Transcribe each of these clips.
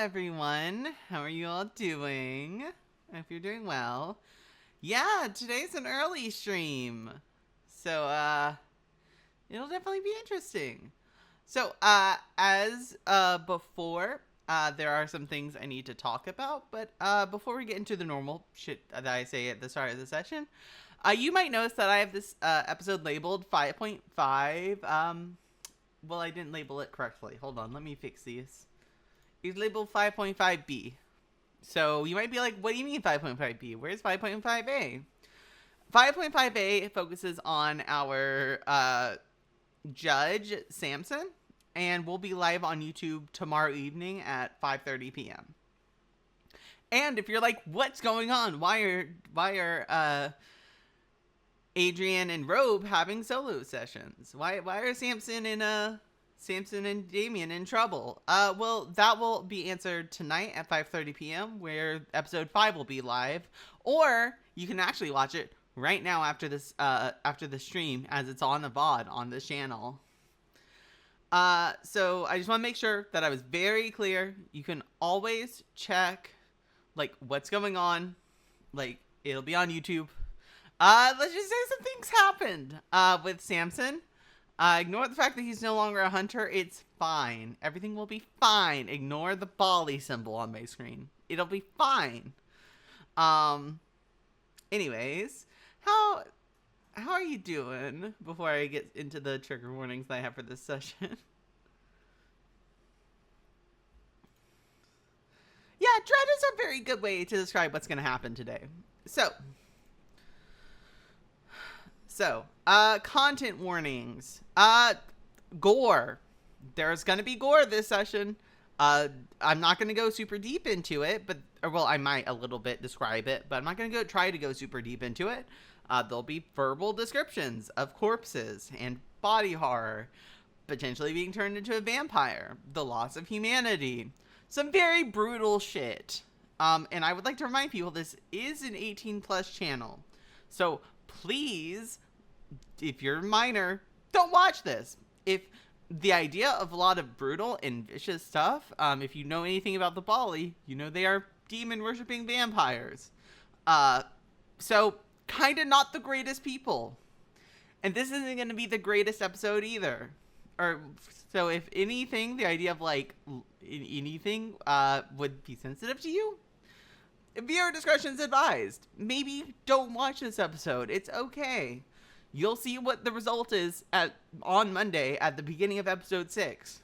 everyone. How are you all doing? I hope you're doing well. Yeah, today's an early stream. So, it'll definitely be interesting. So, as before, there are some things I need to talk about, but before we get into the normal shit that I say at the start of the session, you might notice that I have this episode labeled 5.5. Well, I didn't label it correctly. Hold on, let me fix these. It's labeled 5.5B. So you might be like, what do you mean 5.5B? Where's 5.5A? 5.5A focuses on our judge, Samson, and we'll be live on YouTube tomorrow evening at 5:30 p.m. And if you're like, what's going on? Why are Adrian and Robe having solo sessions? Why are Samson and Damien in trouble? Well, that will be answered tonight at 5:30 p.m. where episode 5 will be live, or you can actually watch it right now after the stream as it's on the VOD on this channel. So I just want to make sure that I was very clear. You can always check like what's going on. Like it'll be on YouTube. Let's just say some things happened with Samson. Ignore the fact that he's no longer a hunter. It's fine. Everything will be fine. Ignore the Bali symbol on my screen. It'll be fine. Anyways, how are you doing before I get into the trigger warnings that I have for this session? Yeah, dread is a very good way to describe what's going to happen today. So, content warnings. Gore. There's gonna be gore this session. I'm not gonna go super deep into it, well, I might a little bit describe it, but I'm not gonna try to go super deep into it. There'll be verbal descriptions of corpses and body horror, potentially being turned into a vampire, the loss of humanity, some very brutal shit. And I would like to remind people this is an 18+ channel, so please, if you're minor, don't watch this. If the idea of a lot of brutal and vicious stuff, if you know anything about the Bali, you know they are demon worshipping vampires. So kind of not the greatest people. And this isn't going to be the greatest episode either. So if anything, the idea of like anything would be sensitive to you, viewer discretion is advised. Maybe don't watch this episode. It's okay. You'll see what the result is on Monday at the beginning of episode 6.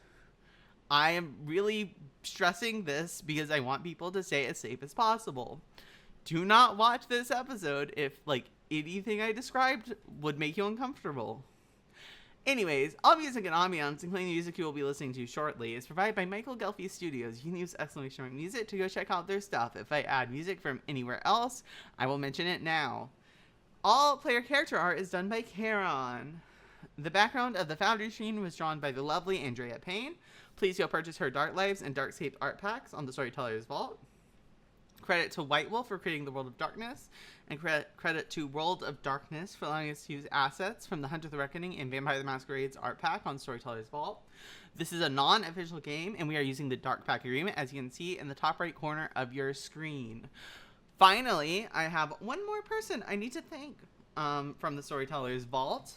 I am really stressing this because I want people to stay as safe as possible. Do not watch this episode if like anything I described would make you uncomfortable. Anyways, all music and ambiance, including the music you will be listening to shortly, is provided by Michael Ghelfi Studios. You can use exclamation mark music to go check out their stuff. If I add music from anywhere else, I will mention it now. All player character art is done by Charon. The background of the Foundry screen was drawn by the lovely Andrea Payne. Please go purchase her Dark Lives and Darkscape art packs on the Storyteller's Vault. Credit to White Wolf for creating the World of Darkness, and credit to World of Darkness for allowing us to use assets from the Hunt of the Reckoning and Vampire the Masquerade's art pack on Storyteller's Vault. This is a non-official game, and we are using the Dark Pack Agreement, as you can see in the top right corner of your screen. Finally, I have one more person I need to thank from the Storyteller's Vault.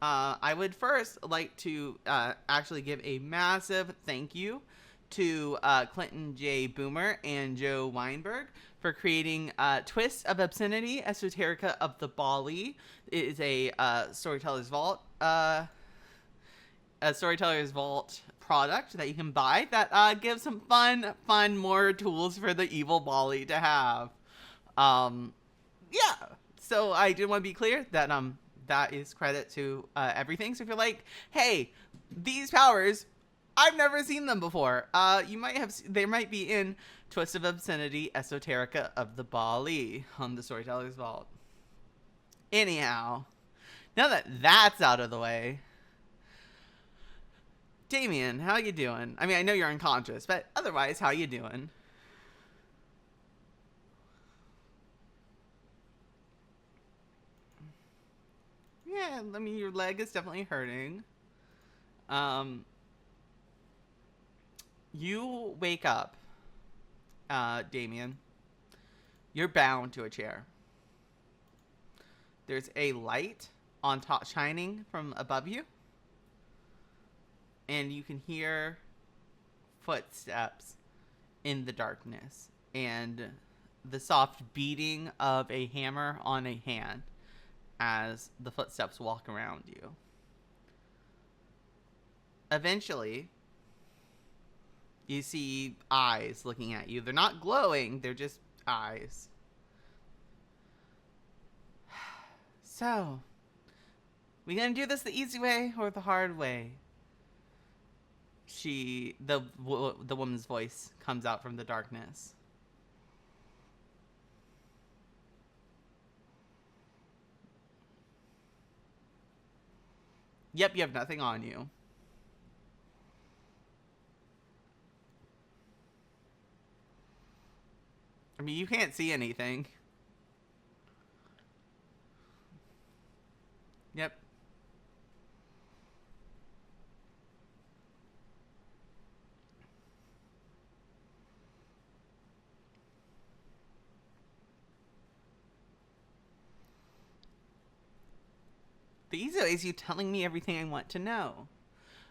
I would first like to actually give a massive thank you to Clinton J. Boomer and Joe Weinberg for creating Twist of Obscenity, Esoterica of the Bali. It is a Storyteller's Vault product that you can buy that gives some fun more tools for the evil Bali to have. Yeah, so I did want to be clear that that is credit to everything. So if you're like, hey, these powers, I've never seen them before, they might be in Twist of Obscenity, Esoterica of the Bali on the Storyteller's Vault. Anyhow, now that that's out of the way, Damien, how you doing? I mean, I know you're unconscious, but otherwise, how you doing? Yeah, I mean, your leg is definitely hurting. You wake up, Damien. You're bound to a chair. There's a light on top shining from above you, and you can hear footsteps in the darkness and the soft beating of a hammer on a hand as the footsteps walk around you. Eventually, you see eyes looking at you. They're not glowing, they're just eyes. So, we gonna do this the easy way or the hard way? The woman's voice comes out from the darkness. Yep, you have nothing on you. I mean, you can't see anything. Yep. The easy way is you telling me everything I want to know.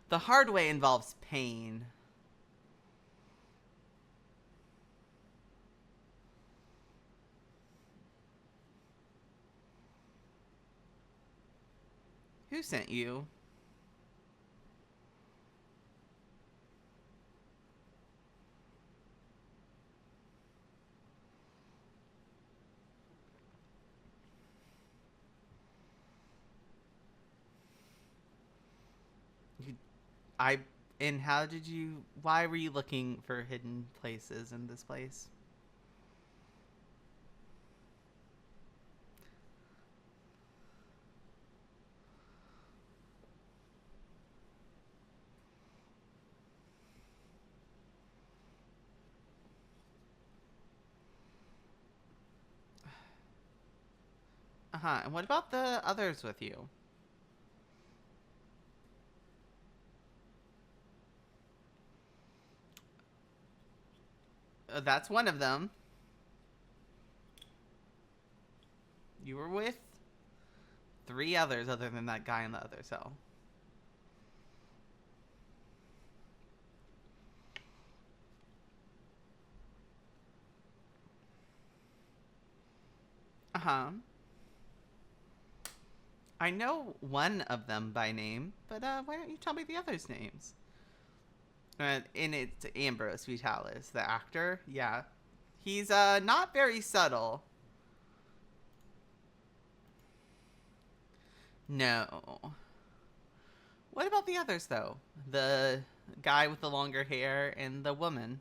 The hard way involves pain. Who sent you? And how did you, why were you looking for hidden places in this place? Uh-huh, and what about the others with you? That's one of them. You were with 3 others other than that guy in the other cell. Uh-huh. I know one of them by name, but why don't you tell me the others' names? And it's Ambrose Vitalis, the actor. Yeah. He's not very subtle. No. What about the others, though? The guy with the longer hair and the woman.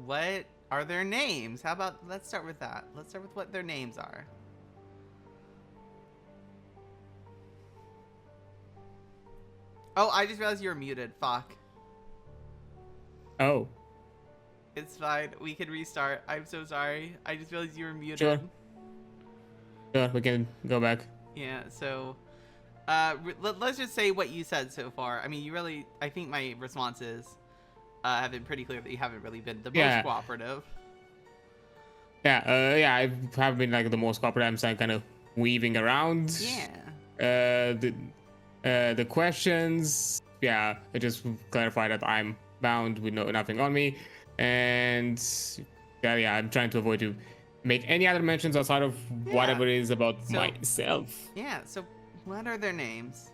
What are their names? How about, let's start with that. Let's start with what their names are. Oh, I just realized you were muted. Fuck. Oh. It's fine. We can restart. I'm so sorry. I just realized you were muted. Sure. Sure, we can go back. Yeah, so let's just say what you said so far. I mean, you really, I think my responses have been pretty clear that you haven't really been the most cooperative. Yeah, I have been like the most cooperative. I'm kind of weaving around. Yeah. The questions. Yeah, it just clarified that I'm bound with nothing on me, and yeah, I'm trying to avoid to make any other mentions outside of whatever it is about myself. Yeah. So, what are their names?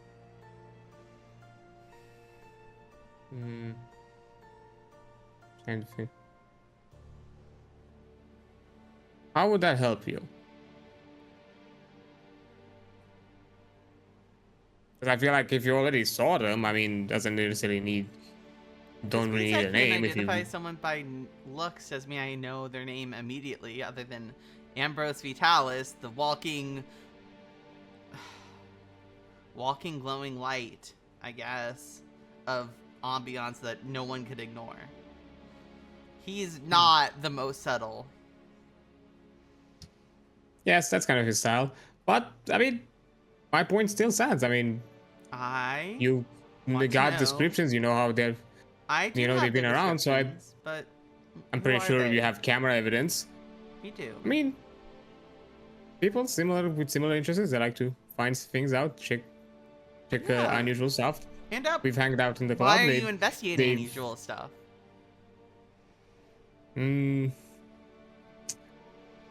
Trying to think. How would that help you? Because I feel like if you already saw them, I mean, doesn't necessarily need. Don't really need a name. If you identify someone by looks, doesn't mean I know their name immediately, other than Ambrose Vitalis, the walking glowing light, I guess, of ambiance that no one could ignore. He's not the most subtle. Yes, that's kind of his style. But I mean, my point still stands. I mean, I you want to got know. descriptions. You know how they're, I do they've have the been around. So descriptions, but I'm who pretty are sure you they? have camera evidence. We do. I mean, people similar with similar interests, they like to find things out, check Yeah. unusual stuff. And up. We've hanged out in the Why club. are you investigating They've unusual stuff? mm,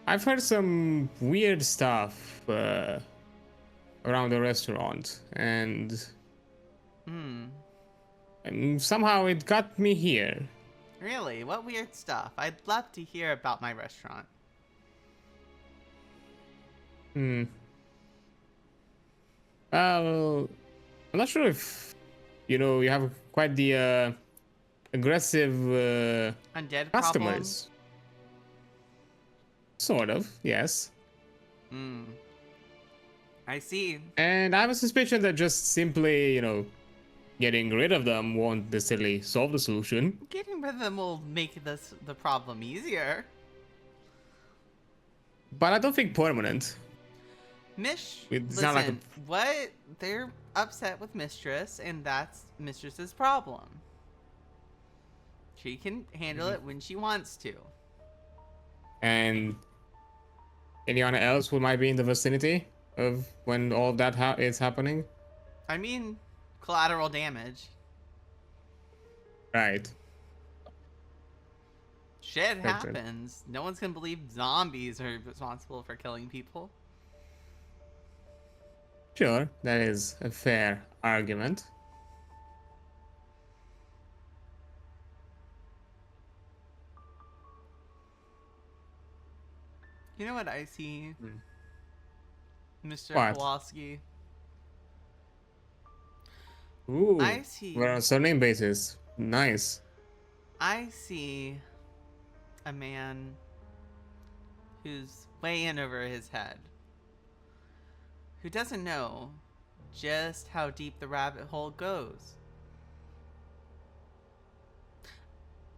I've heard some weird stuff around the restaurant, and Hmm. somehow it got me here. Really? What weird stuff? I'd love to hear about my restaurant. Hmm. Well, I'm not sure if you have quite the aggressive Undead problem? customers. Sort of, yes. Hmm. I see. And I have a suspicion that just simply, getting rid of them won't necessarily solve the solution. Getting rid of them will make the problem easier. But I don't think permanent. It's not like Listen, what? They're upset with Mistress, and that's Mistress's problem. She can handle it when she wants to. And anyone else who might be in the vicinity of when all of that is happening. I mean, collateral damage. Right. Shit Right. happens. No one's gonna believe zombies are responsible for killing people. Sure, that is a fair argument. You know what I see, Mr. What? Kowalski? Ooh, I see. we're on a surname basis. Nice. I see a man who's way in over his head, who doesn't know just how deep the rabbit hole goes.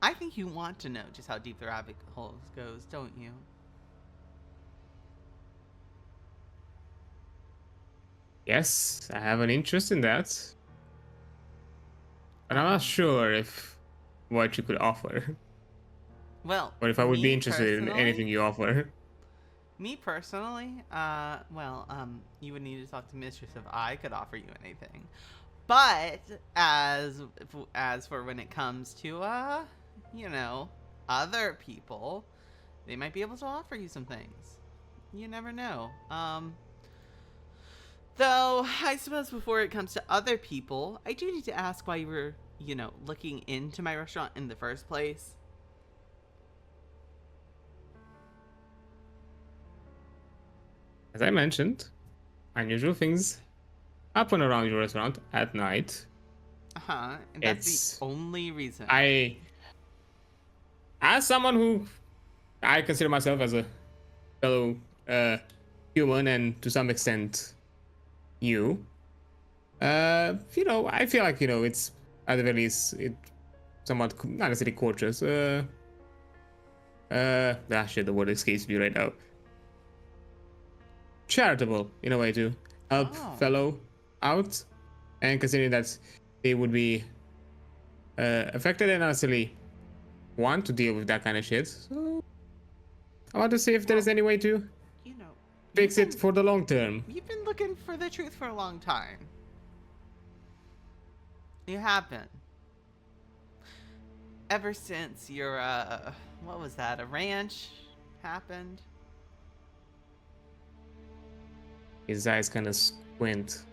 I think you want to know just how deep the rabbit hole goes, don't you? Yes, I have an interest in that. But I'm not sure if what you could offer. Well, Or if I would be me interested in personally- anything you offer. Me personally, you would need to talk to Mistress if I could offer you anything. But as for when it comes to other people, they might be able to offer you some things. You never know. Though I suppose before it comes to other people, I do need to ask why you were, looking into my restaurant in the first place. As I mentioned, unusual things happen around your restaurant at night. Uh-huh. And that's It's- the only reason. As someone who I consider myself as a fellow human, and to some extent you, I feel like, it's at the very least, it somewhat, not necessarily courteous, shit, the word escapes me right now. Charitable, in a way, to help fellow out, and considering that they would be affected and not necessarily want to deal with that kind of shit. So I want to see if there is any way to fix it for the long term. You've been looking for the truth for a long time. You have been. Ever since your, what was that, a ranch happened? His eyes kind of squint.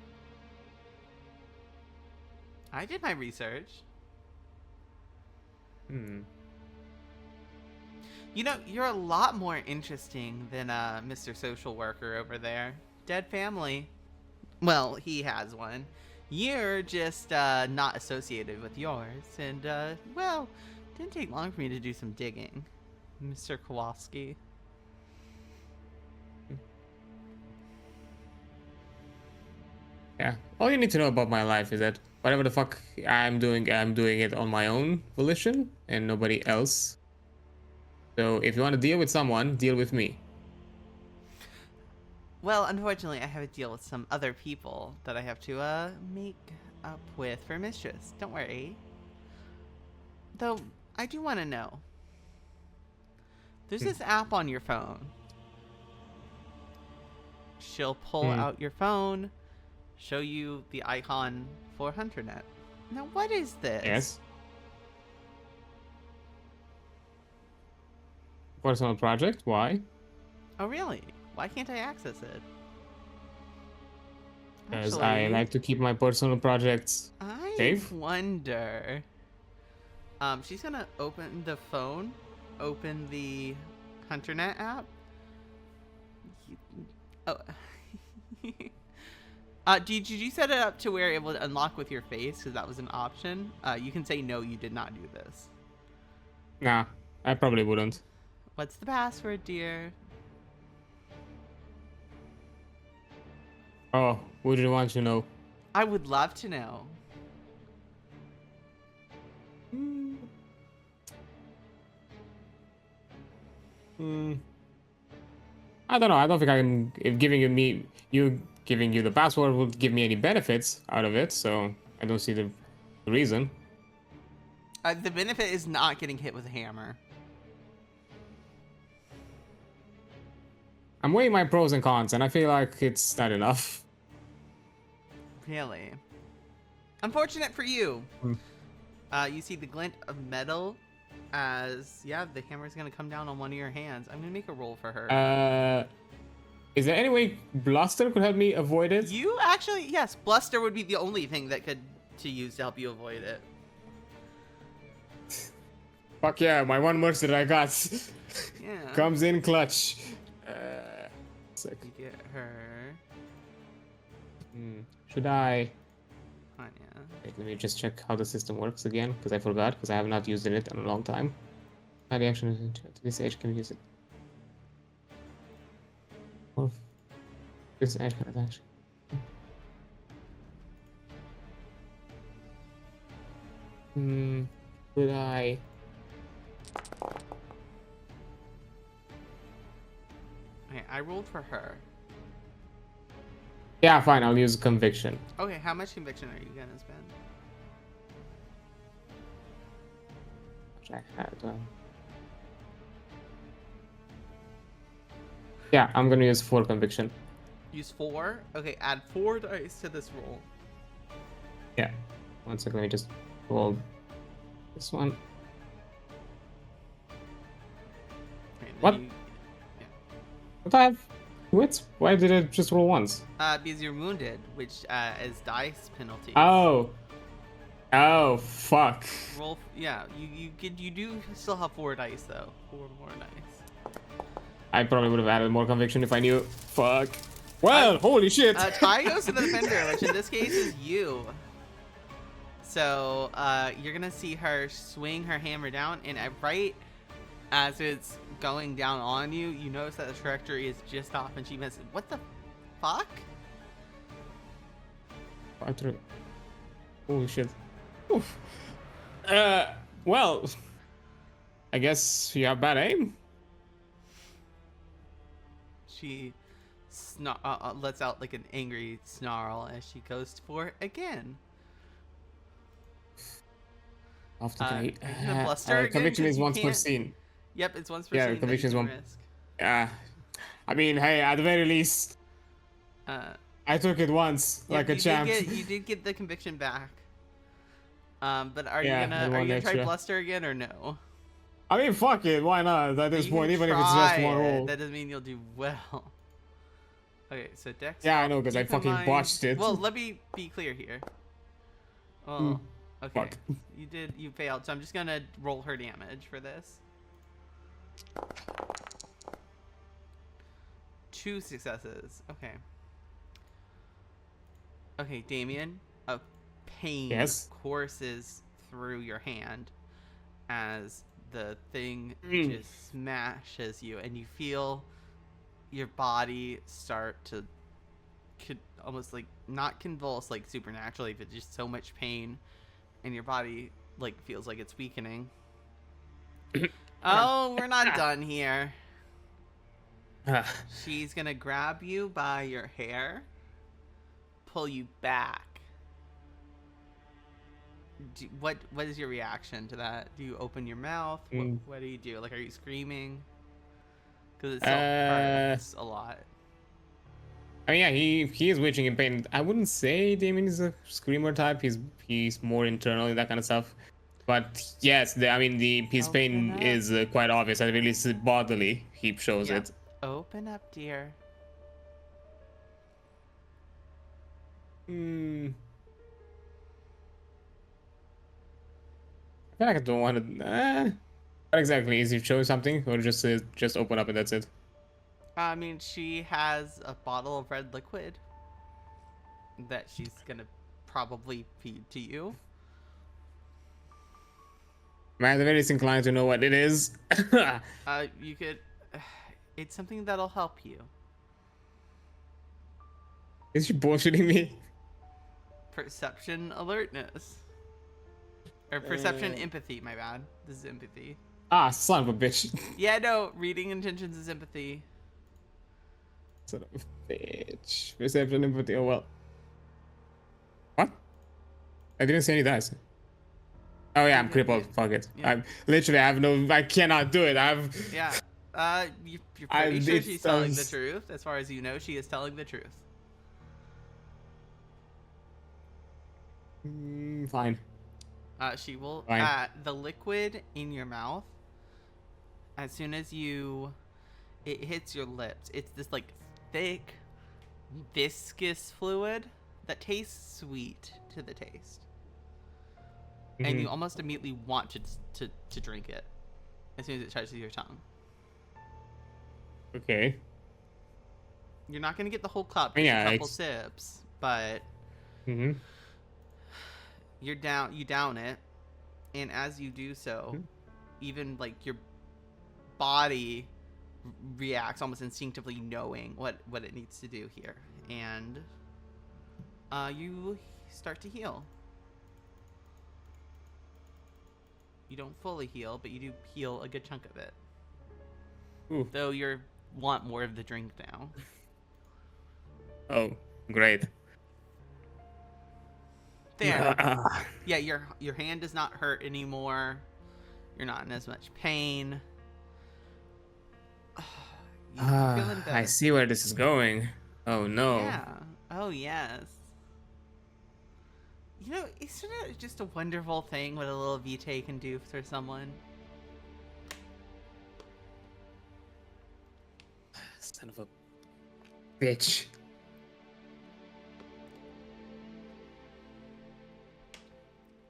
I did my research. You're a lot more interesting than Mr. Social Worker over there. Dead family. Well, he has one. You're just not associated with yours. And, didn't take long for me to do some digging, Mr. Kowalski. Yeah. All you need to know about my life is that whatever the fuck I'm doing it on my own volition and nobody else. So if you want to deal with someone, deal with me. Well, unfortunately, I have a deal with some other people that I have to make up with for Mistress. Don't worry. Though, I do want to know. There's this app on your phone. She'll pull out your phone, show you the icon for HunterNet. Now, what is this? Yes. Personal project? Why? Oh, really? Why can't I access it? Because I like to keep my personal projects safe. I wonder. She's gonna open the phone, open the HunterNet app. Oh. Did you set it up to where it would unlock with your face? Because that was an option. You can say no, you did not do this. Nah, I probably wouldn't. What's the password, dear? Oh, would you want to know? I would love to know. I don't know. I don't think I can. If giving you the password would give me any benefits out of it, so I don't see the reason. The benefit is not getting hit with a hammer. I'm weighing my pros and cons, and I feel like it's not enough. Really? Unfortunate for you. You see the glint of metal as, yeah, the hammer's going to come down on one of your hands. I'm going to make a roll for her. Is there any way Bluster could help me avoid it? You actually, yes, Bluster would be the only thing that to use to help you avoid it. Fuck yeah, my one mercy that I got Yeah. comes in clutch. Sick. You get her. Should I? Yeah. Wait, let me just check how the system works again, because I forgot, because I have not used it in a long time. How the action is to this age can we use it? Well, this age kind of action. Should I? Okay, I rolled for her. Yeah, fine. I'll use conviction. Okay, how much conviction are you gonna spend? I had, yeah, I'm gonna use 4 conviction. Use 4? Okay, add 4 dice to this roll. Yeah. One second, let me just roll this one. Okay, What? yeah. What I have? Wits? Why did it just roll once? Because you're wounded, which is dice penalty. Oh. Oh, fuck. Roll. Yeah, you do still have 4 dice though. 4 more dice. I probably would have added more conviction if I knew. Fuck. Well, holy shit. Tie goes to the defender, which in this case is you. So you're gonna see her swing her hammer down, and right as it's going down on you, you notice that the trajectory is just off, and she misses. What the fuck? Holy shit. Oof. Well, I guess you have bad aim. She lets out like an angry snarl as she goes for it again. Off the gate. Bluster again, Conviction 'cause is you once per can't- scene. Yep, it's once per Yeah, scene that conviction you is can one. risk. I mean, hey, at the very least, I took it once, Yeah, like a champ. You did get the conviction back. But are Yeah, you gonna try extra. Bluster again or no? I mean, fuck it, why not? At this You point, can even if it's just try one it. roll. That doesn't mean you'll do well. Okay, so Dex. Yeah, I know, because I keep in fucking mind- botched it. Well, let me be clear here. Well, okay. fuck. You failed, so I'm just gonna roll her damage for this. 2 successes. Okay. Okay, Damien. A pain Yes? courses through your hand as the thing just smashes you, and you feel your body start to almost like not convulse like supernaturally, but just so much pain, and your body like feels like it's weakening. Oh, we're not done here. Ah, She's gonna grab you by your hair, pull you back. What is your reaction to that? Do you open your mouth? mm, What do you do? Like, are you screaming? Because it still uh, hurts a lot. I mean, yeah, he is witching in pain. I wouldn't say Damien is a screamer type. He's more internal in that kind of stuff. But yes, I mean, his Open pain up. is quite obvious. At least bodily, he shows Yeah. it. Open up, dear. Hmm. I feel like I don't want to. What exactly is he showing something, or just open up and that's it? I mean, she has a bottle of red liquid that she's gonna probably feed to you. Man, the very least inclined to know what it is. You could. It's something that'll help you. Is she bullshitting me? Perception alertness. Or perception empathy, my bad. This is empathy. Ah, son of a bitch. Yeah, no, reading intentions is empathy. Son of a bitch. Perception empathy. Oh well. What? I didn't say any dice. Oh yeah, I'm crippled. Fuck it. Yeah. I'm literally. I have no. I cannot do it. Yeah. You're pretty sure she's It telling the sounds- truth. As far as you know, she is telling the truth. Fine. She will. Fine. The liquid in your mouth. As soon as it hits your lips, it's this like thick, viscous fluid that tastes sweet to the taste, and you almost immediately want to drink it as soon as it touches your tongue. Okay. You're not gonna get the whole cup, just Yeah, a couple sips, but Mm-hmm. you down it, and as you do so, even like your body reacts almost instinctively, knowing what it needs to do here, and you start to heal. You don't fully heal, but you do heal a good chunk of it. Ooh. Though you want more of the drink now. Oh, great. There. Yeah, your hand does not hurt anymore. You're not in as much pain. You're feeling better. I see where this is going. Oh no. Yeah. Oh yes. You know, isn't it just a wonderful thing what a little vitae can do for someone? Son of a bitch.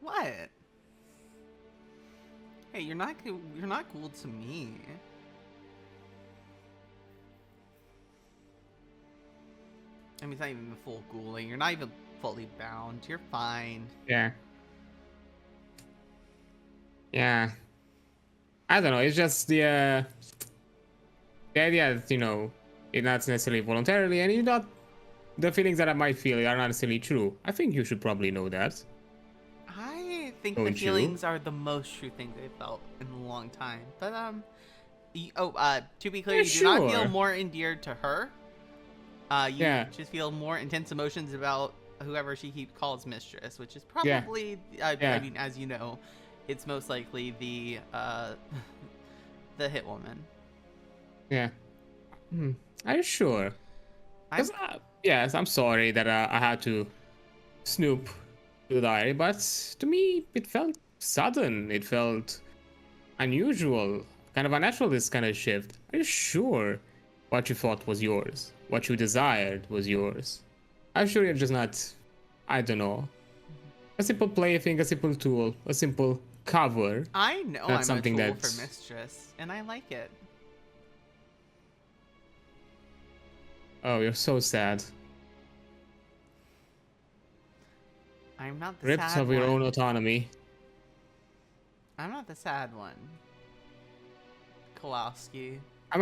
What? Hey, you're not cool to me. I mean, it's not even the full ghouling. You're not even fully bound. You're fine. Yeah. Yeah. I don't know. It's just the idea that, it's not necessarily voluntarily, and the feelings that I might feel are not necessarily true. I think you should probably know that. I think Don't the you? feelings are the most true thing they've felt in a long time. But to be clear, Yeah, you do not feel sure. more endeared to her. You Yeah. just feel more intense emotions about whoever she calls mistress, which is probably, I mean, as you know, it's most likely the the hit woman. Yeah. Are you sure? 'Cause, yes, I'm sorry that I had to snoop through the diary, but to me, it felt sudden. It felt unusual, kind of unnatural, this kind of shift. Are you sure what you thought was yours, what you desired was yours? I'm sure you're just not, I don't know, a simple plaything, a simple tool, a simple cover. I know Not I'm something a tool that's- for mistress, and I like it. Oh, you're so sad. I'm not the Ripped sad of your one. own autonomy. I'm not the sad one. Kowalski. I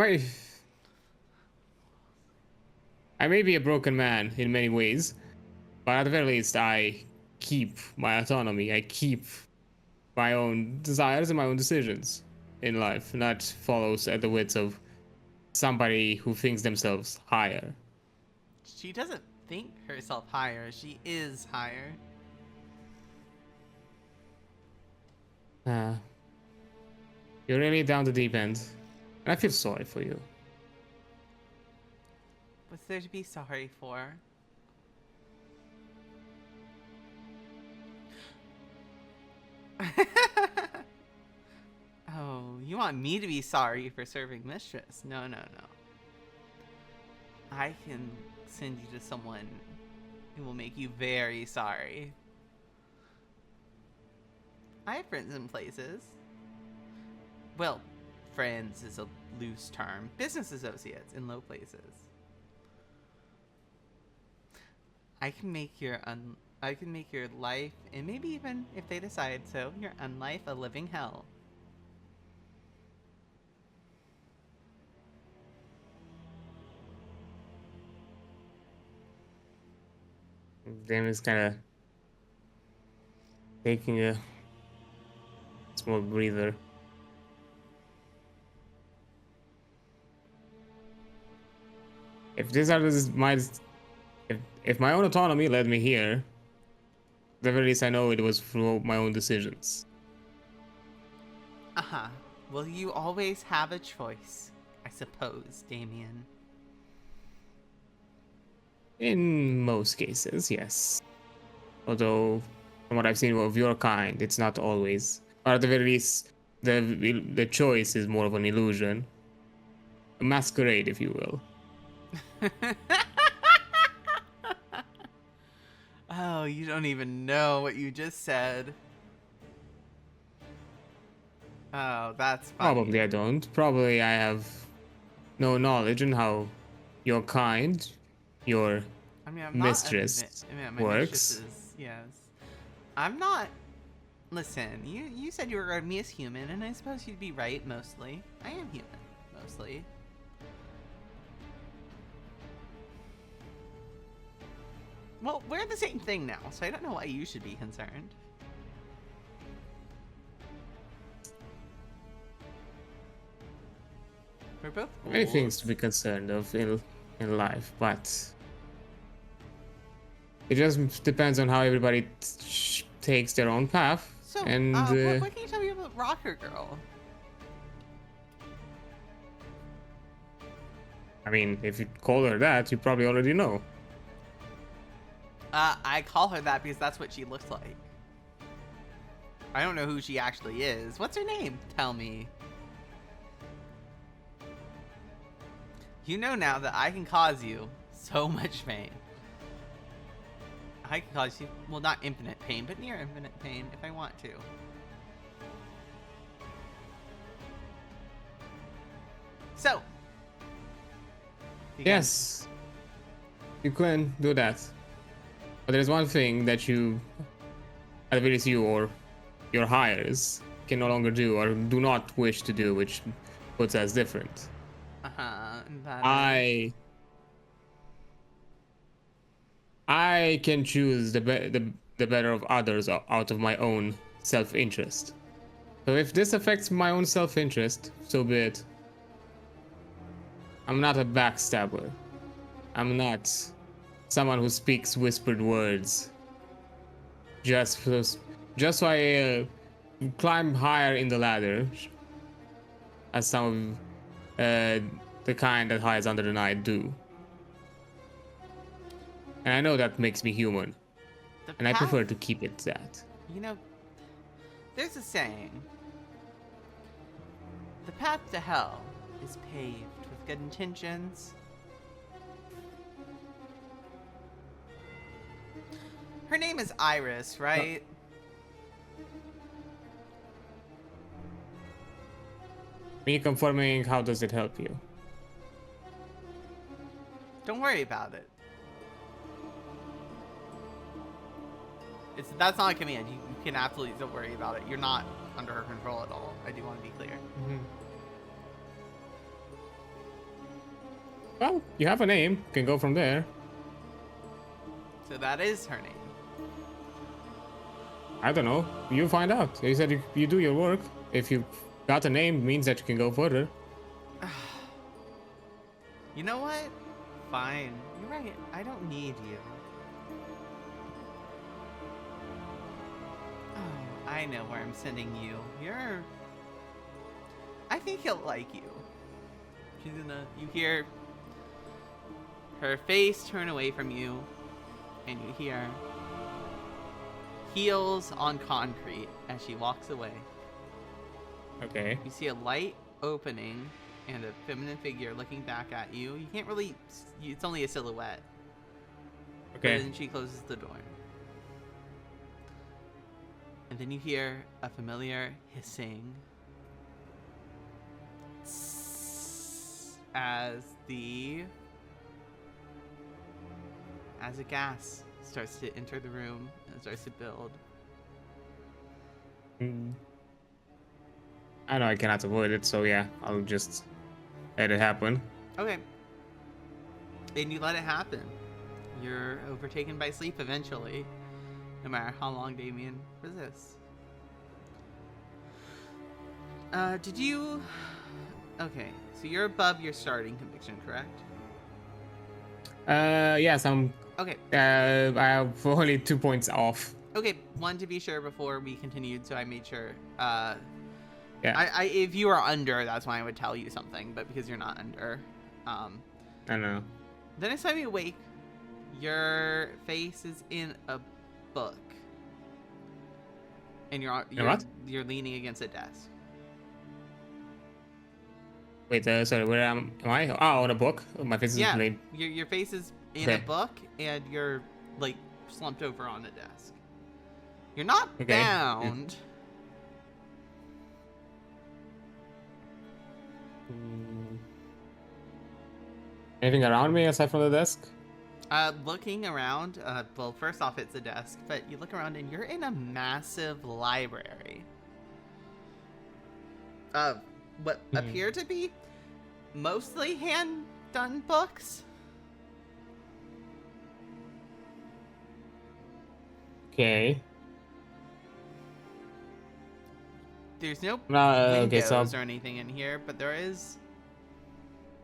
may be a broken man in many ways, but at the very least, I keep my autonomy. I keep my own desires and my own decisions in life, not follows at the wits of somebody who thinks themselves higher. She doesn't think herself higher. She is higher. You're really down the deep end. And I feel sorry for you. What's there to be sorry for? Oh, you want me to be sorry for serving mistress? No, no, no. I can send you to someone who will make you very sorry. I have friends in places. Well, friends is a loose term. Business associates in low places. I can make your life, and maybe even if they decide so, your unlife a living hell. Damien is kind of taking a small breather. If these are my, if my own autonomy led me here, at the very least I know it was through my own decisions. Uh-huh. Well, you always have a choice, I suppose, Damien. In most cases, yes. Although, from what I've seen of your kind, it's not always. Or at the very least, the choice is more of an illusion. A masquerade, if you will. Oh, you don't even know what you just said. Oh, that's funny. Probably I don't. Probably I have no knowledge on how your kind, your I'm mistress my works. mistress is, yes. I'm not. Listen, you said you regard me as human, and I suppose you'd be right, mostly. I am human, mostly. Well, we're the same thing now, so I don't know why you should be concerned. We're both Many things ghouls. to be concerned of in life, but it just depends on how everybody takes their own path. So, And what can you tell me about Rocker Girl? I mean, if you call her that, you probably already know. I call her that because that's what she looks like. I don't know who she actually is. What's her name? Tell me. You know now that I can cause you so much pain. I can cause you, well, not infinite pain, but near infinite pain if I want to. So. Yes, you can do that. But there's one thing that you, at the very least you or your hires, can no longer do or do not wish to do, which puts us different. I can choose the better of others out of my own self-interest. So if this affects my own self-interest, so be it. I'm not a backstabber. I'm not someone who speaks whispered words. Just so I climb higher in the ladder, as some of the kind that hides under the night do. And I know that makes me human, and I prefer to keep it that. You know, there's a saying. The path to hell is paved with good intentions. Her name is Iris, right? Me confirming, how does it help you? Don't worry about it. That's not a command. You can absolutely don't worry about it. You're not under her control at all. I do want to be clear. Mm-hmm. Well, you have a name. You can go from there. So that is her name. I don't know. You find out. You said you do your work. If you got a name, it means that you can go further. You know what? Fine. You're right. I don't need you. Oh, I know where I'm sending you. I think he'll like you. You hear her face turn away from you, and you hear heels on concrete as she walks away. Okay. You see a light opening and a feminine figure looking back at you. You can't really... It's only a silhouette. Okay. But then she closes the door. And then you hear a familiar hissing as the gas starts to enter the room and starts to build. I know I cannot avoid it, so yeah, I'll just let it happen. Okay. And you let it happen. You're overtaken by sleep eventually, no matter how long Damien resists. Did you... Okay, so you're above your starting conviction, correct? Yes, I'm... Okay. I have only 2 points off. Okay, one to be sure before we continued, so I made sure. Yeah. If you are under, that's why I would tell you something, but because you're not under, I don't know. the next time you wake, your face is in a book, and you're leaning against a desk. Wait, sorry, where am I? Oh, on a book? My face is laid. Your face is in a book, and you're like slumped over on a desk. You're not bound. Anything around me aside from the desk? Looking around, well, first off, it's a desk, but you look around and you're in a massive library of what appear to be mostly hand-done books. Okay. There's no windows so or anything in here, but there is...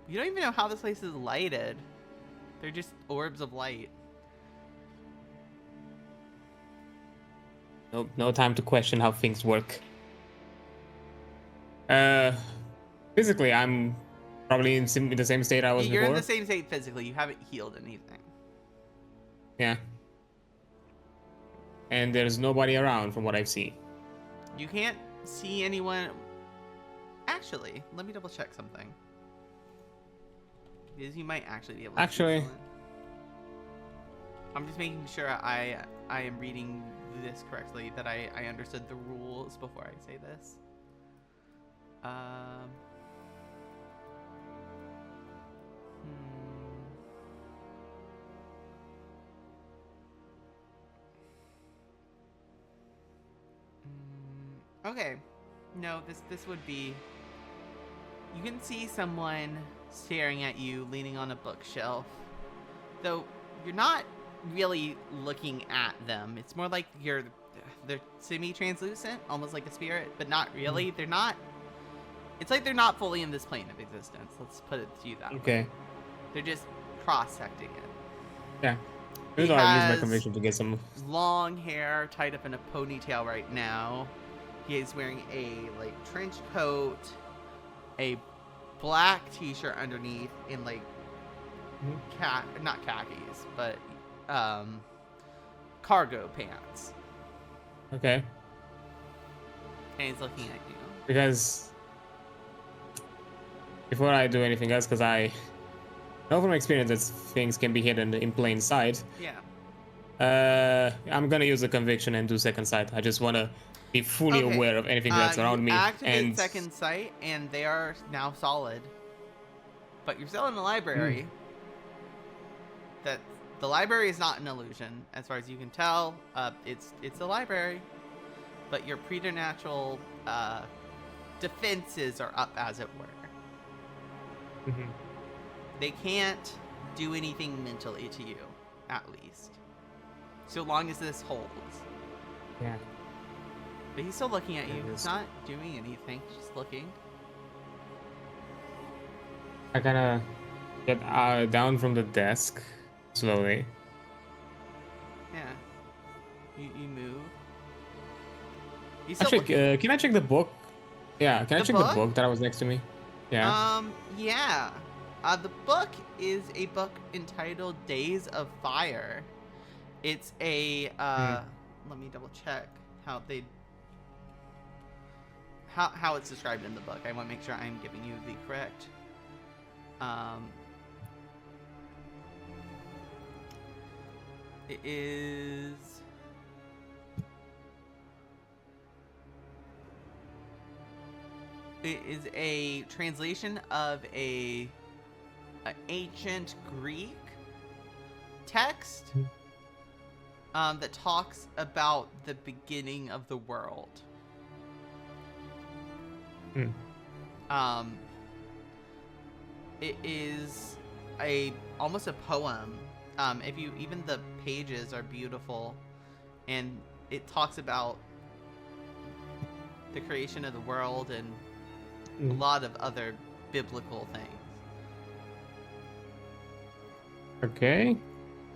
You don't even know how this place is lighted. They're just orbs of light. No time to question how things work. Physically, I'm probably in the same state I was You're before. in the same state physically. You haven't healed anything. Yeah. And there's nobody around from what I've seen. You can't see anyone. Actually, let me double check something. Because you might actually be able to see someone. I'm just making sure I am reading this correctly, that I understood the rules before I say this. Okay. No, this would be... You can see someone staring at you, leaning on a bookshelf. Though, you're not really looking at them. It's more like they're semi-translucent, almost like a spirit, but not really. They're not... It's like they're not fully in this plane of existence. Let's put it to you that way. They're just cross-secting it. Yeah. Maybe I'll use my conviction to get some... long hair tied up in a ponytail right now. He is wearing a trench coat, a black t-shirt underneath, and not khakis, but cargo pants. Okay. And he's looking at you. Because before I do anything else, because I know from experience that things can be hidden in plain sight. Yeah. I'm gonna use the conviction and do second sight. I just wanna be fully aware of anything that's around me. Activate second sight, and they are now solid. But you're still in the library. That the library is not an illusion, as far as you can tell. It's the library, but your preternatural defenses are up, as it were. They can't do anything mentally to you, at least, so long as this holds. Yeah. But he's still looking at you. He's not doing anything. He's just looking. I kind of Get down from the desk slowly. Yeah. You move. You still Actually, looking? can I check the book? Yeah, can I The check the book? book that was next to me? Yeah. Yeah. The book is a book entitled Days of Fire. It's a Hmm. let me double check how they how it's described in the book. I want to make sure I'm giving you the correct um it is it is a translation of an ancient Greek text that talks about the beginning of the world. Hmm. Um, it is a almost a poem. If you even the pages are beautiful, and it talks about the creation of the world and a Hmm. lot of other biblical things. Okay.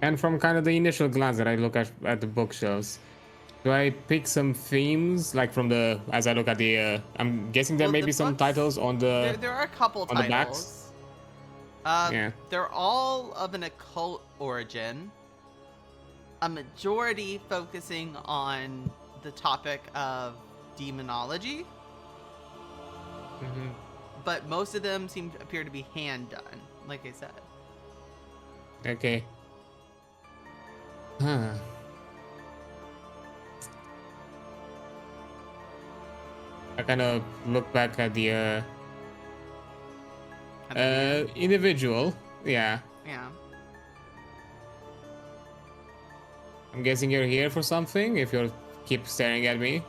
And from kind of the initial glance that I look at the bookshelves, do I pick some themes like from the as I look at the? I'm guessing there Well, may the be some books titles there are a couple on the backs. titles. Yeah. They're all of an occult origin. A majority focusing on the topic of demonology, Mm-hmm. but most of them appear to be hand done, like I said. Okay. Huh. I kind of look back at the At the man, individual. Yeah. yeah. I'm guessing you're here for something. If you keep staring at me.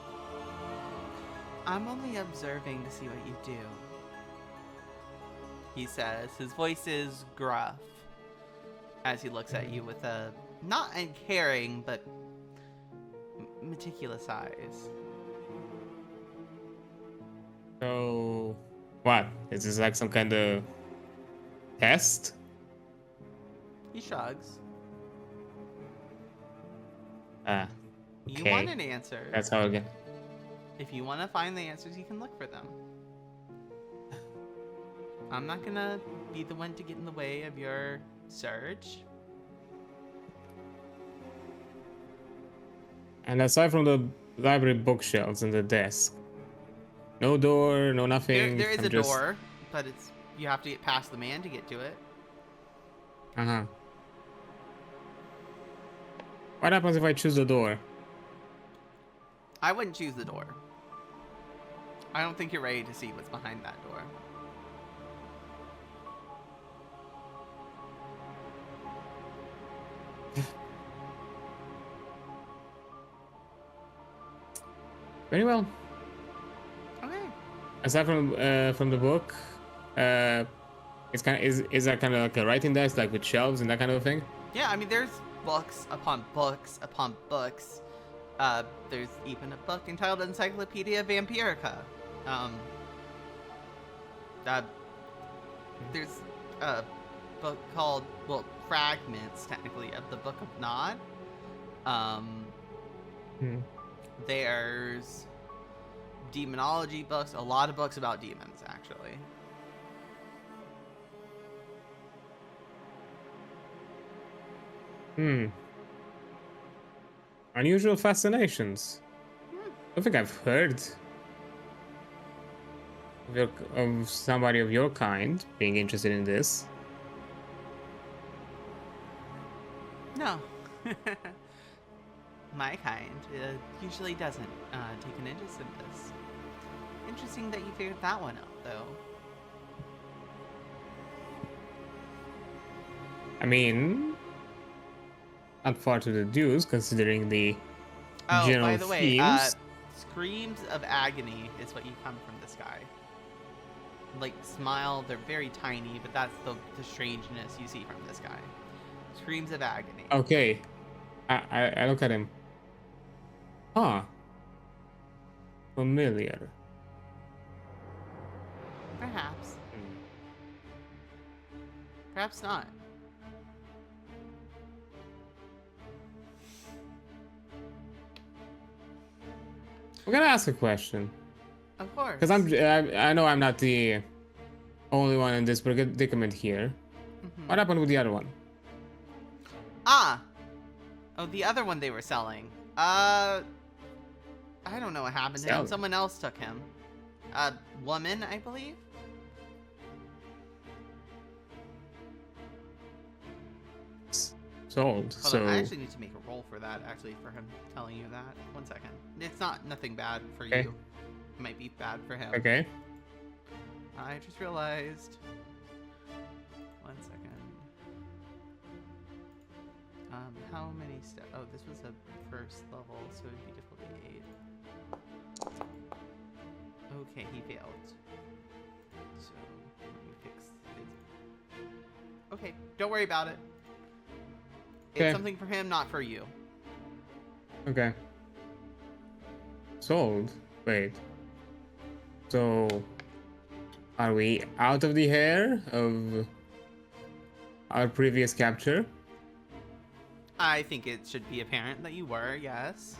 I'm only observing to see what you do, he says. His voice is gruff as he looks at you with a not uncaring but meticulous eyes. So, what? Is this like some kind of test? He shrugs. Ah, You okay. wanted answers. That's how I get. If you want to find the answers, you can look for them. I'm not gonna be the one to get in the way of your search. And aside from the library bookshelves and the desk, no door, no nothing. There is I'm a just. door, but you have to get past the man to get to it. Uh huh. What happens if I choose the door? I wouldn't choose the door. I don't think you're ready to see what's behind that door. Very well. Okay. Aside from the book, it's kind of is that kind of like a writing desk, like with shelves and that kind of thing? Yeah, I mean, there's books upon books upon books. There's even a book entitled Encyclopedia Vampirica. Um, uh, there's a book called, well, fragments, technically, of the Book of Nod. Hmm. There's demonology books, a lot of books about demons, actually. Hmm. Unusual fascinations. I don't think I've heard of somebody of your kind being interested in this. No. My kind usually doesn't take an interest in this. Interesting that you figured that one out, though. I mean, not far to deduce considering the Oh, by general the way, themes. screams of agony is what you come from this guy. Like, smile, they're very tiny, but that's the strangeness you see from this guy. Screams of agony. Okay, I look at him. Huh. Familiar. Perhaps. Perhaps not. I'm gonna ask a question. Of course. Because I know I'm not the only one in this predicament here. Mm-hmm. What happened with the other one? Ah! Oh, the other one they were selling. I don't know what happened to him. Selling? Someone else took him. A woman, I believe? Sold. Hold So on, I actually need to make a roll for that, actually, for him telling you that. 1 second. It's not nothing bad for Okay. you. It might be bad for him. okay. I just realized. 1 second. How many steps? Oh, this was a first level, so it'd be difficulty 8. Okay, he failed. So, let me fix his... Okay, don't worry about it. It's Okay. something for him, not for you. Okay. Sold. Wait. So, are we out of the hair of our previous capture? I think it should be apparent that you were, yes.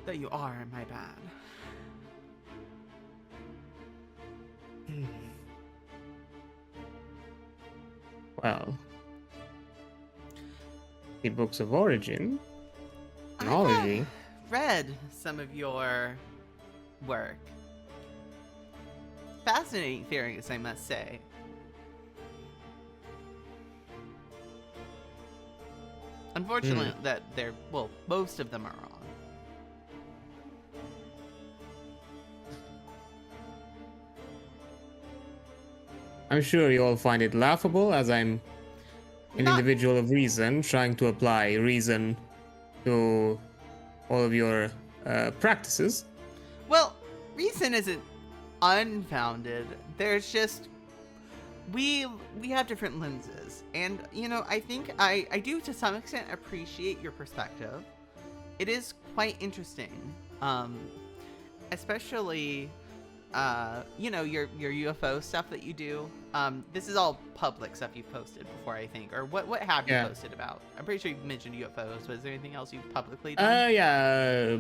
That you are, my bad. Well, the books of origin, I've chronology. read some of your work. Fascinating theories, I must say. Unfortunately, that they're, well, most of them are wrong. I'm sure you all find it laughable as I'm an Not- individual of reason trying to apply reason to all of your practices. Well, reason isn't unfounded. There's just we have different lenses, and you know, I think I do to some extent appreciate your perspective. It is quite interesting, especially you know, your UFO stuff that you do. This is all public stuff you've posted before, I think, or what have you posted about? I'm pretty sure you've mentioned UFOs, but is there anything else you've publicly done? Yeah,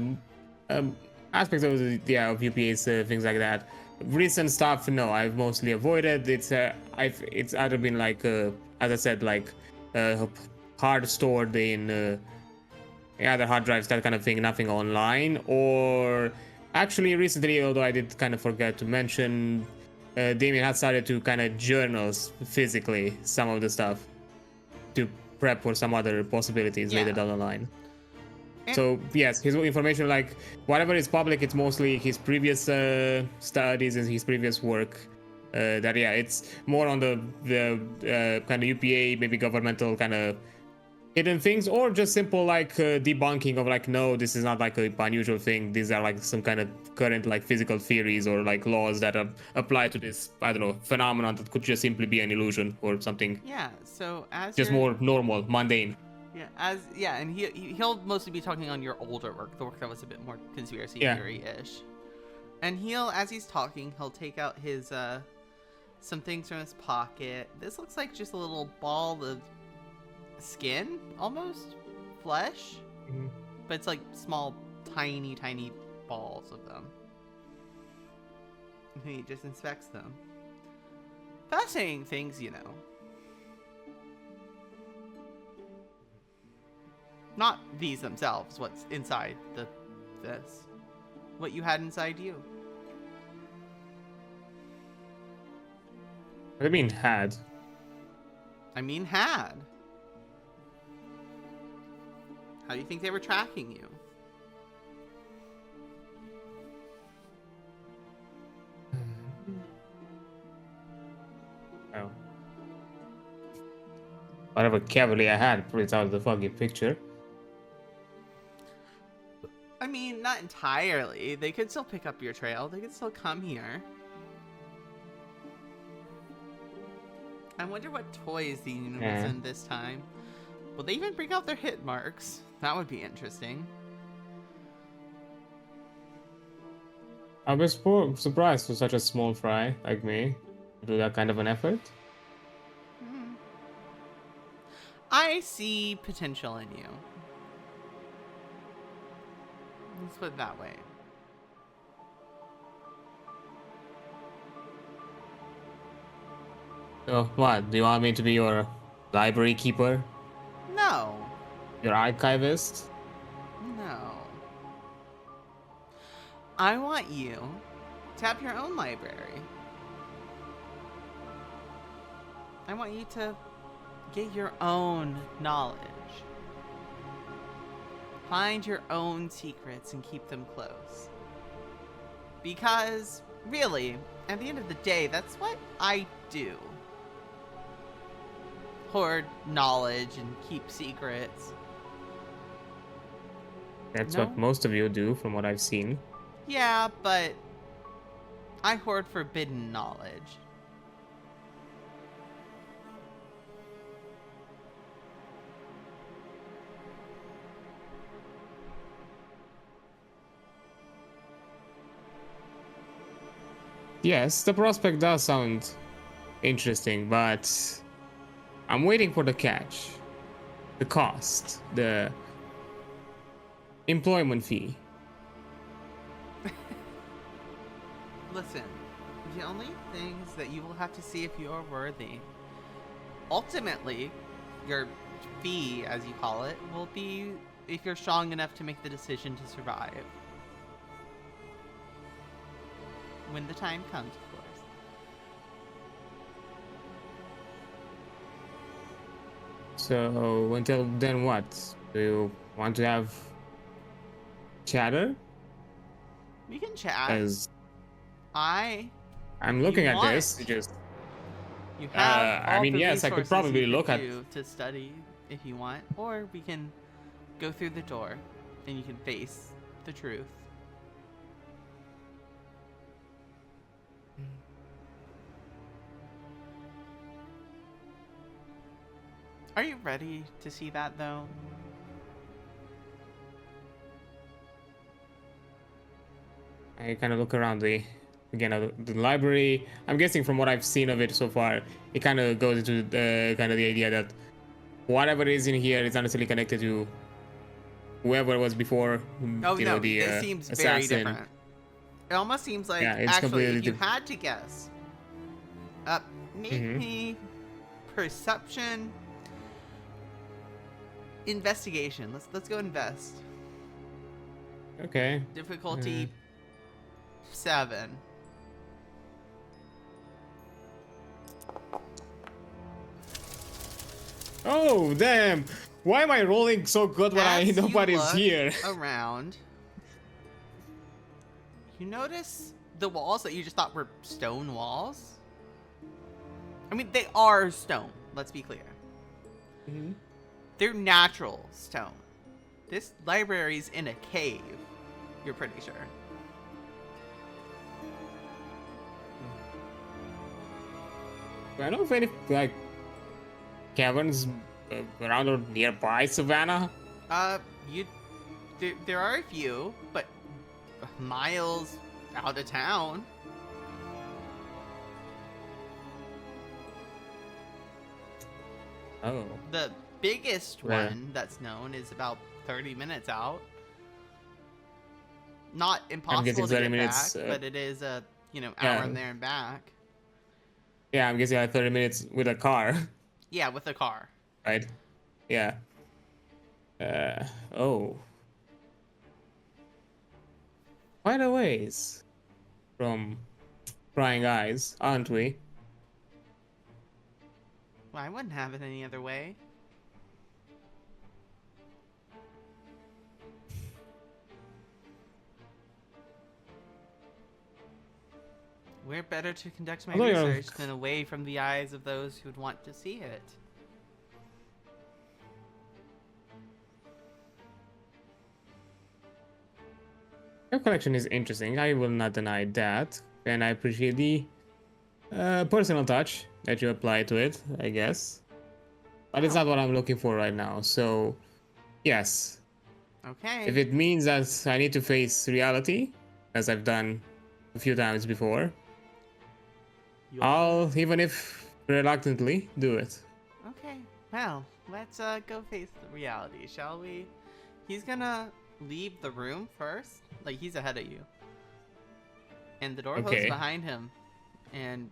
aspects of of UPAs, things like that. Recent stuff, no, I've mostly avoided. It's either been like as I said, like hard stored in either hard drives, that kind of thing, nothing online, or actually recently, although I did kind of forget to mention, Damien had started to kind of journals physically some of the stuff to prep for some other possibilities later down the line. And so yes, his information, like whatever is public, it's mostly his previous studies and his previous work. That it's more on the kind of UPA, maybe governmental kind of hidden things, or just simple like debunking of like, no, this is not like a unusual thing. These are like some kind of current like physical theories or like laws that apply to this, I don't know, phenomenon that could just simply be an illusion or something. Yeah. So as just more normal, mundane. Yeah, and he'll mostly be talking on your older work, the work that was a bit more conspiracy theory-ish. And as he's talking, he'll take out his some things from his pocket. This looks like just a little ball of skin, almost flesh, but it's like small, tiny balls of them. And he just inspects them. Fascinating things, you know. Not these themselves, what's inside this. What you had inside you. What do you mean had? I mean had. How do you think they were tracking you? Oh. Whatever cavity I had put it out of the fucking picture. I mean, not entirely. They could still pick up your trail. They could still come here. I wonder what toys the unit was in this time. Will they even bring out their hit marks? That would be interesting. I was surprised for such a small fry like me to do that kind of an effort. I see potential in you. Let's put it that way. So what? Do you want me to be your library keeper? No. Your archivist? No. I want you to have your own library. I want you to get your own knowledge. Find your own secrets and keep them close. Because, really, at the end of the day, that's what I do. Hoard knowledge and keep secrets. That's No? what most of you do, from what I've seen. Yeah, but I hoard forbidden knowledge. Yes, the prospect does sound interesting, but I'm waiting for the catch. The cost. The employment fee. Listen, the only things that you will have to see if you are worthy, ultimately, your fee, as you call it, will be if you're strong enough to make the decision to survive. When the time comes, of course. So until then, what? Do you want to have chatter? We can chat. As I'm looking at want. this, just You have all I mean, the yes, I could resources probably you could look at. do to study if you want, or we can go through the door and you can face the truth. Are you ready to see that, though? I kind of look around the library. I'm guessing from what I've seen of it so far, it kind of goes into the kind of the idea that whatever is in here is not necessarily connected to whoever was before. Oh, You no, know, the it seems very assassin. different. It almost seems like, Yeah, it's actually, if completely you had to guess, make me perception, investigation. Let's go invest. Okay. Difficulty 7. Oh damn! Why am I rolling so good when As you nobody's look here? around, you notice the walls that you just thought were stone walls. I mean, they are stone. Let's be clear. They're natural stone. This library's in a cave. You're pretty sure. I don't know if any like caverns around or nearby Savannah. There are a few, but miles out of town. Oh. The biggest Where? one that's known is about 30 minutes out. Not guessing impossible to 30 get minutes, back, but it is a, hour yeah. in there and back. Yeah, I'm guessing like 30 minutes with a car, Yeah, with a car. right? Yeah. Oh. Quite a ways from prying eyes, aren't we? Well, I wouldn't have it any other way. Where better to conduct my Although you're- research than away from the eyes of those who'd want to see it? Your collection is interesting, I will not deny that. And I appreciate the personal touch that you apply to it, I guess. But it's not what I'm looking for right now, so yes. Okay. If it means that I need to face reality, as I've done a few times before, You'll- I'll, even if reluctantly, do it. Okay. Well, let's go face the reality, shall we? He's gonna leave the room first. Like, he's ahead of you. And the door closes Okay. behind him. And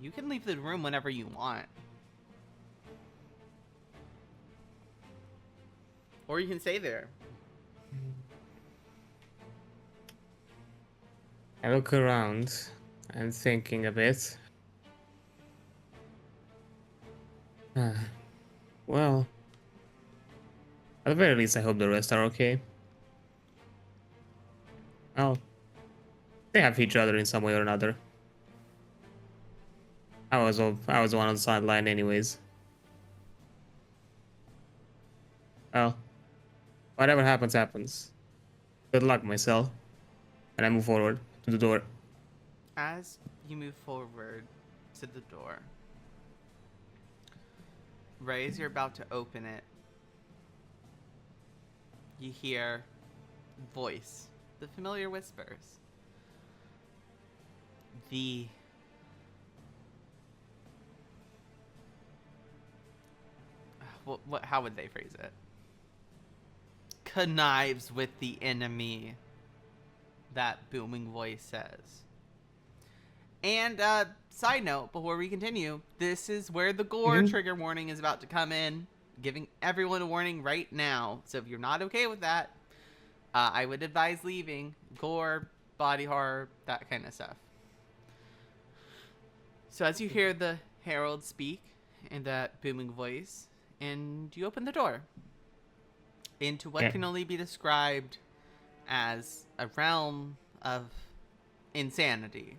you can leave the room whenever you want. Or you can stay there. I look around. I'm thinking a bit. Well, at the very least, I hope the rest are okay. Well, they have each other in some way or another. I was the one on the sideline, anyways. Well, whatever happens, happens. Good luck, myself. And I move forward to the door. As you move forward to the door, right as you're about to open it, you hear voice, the familiar whispers. The how would they phrase it? Connives with the enemy, that booming voice says. And side note, before we continue, this is where the gore trigger warning is about to come in, giving everyone a warning right now. So if you're not okay with that, I would advise leaving. Gore, body horror, that kind of stuff. So as you hear the herald speak in that booming voice, and you open the door into what can only be described as a realm of insanity.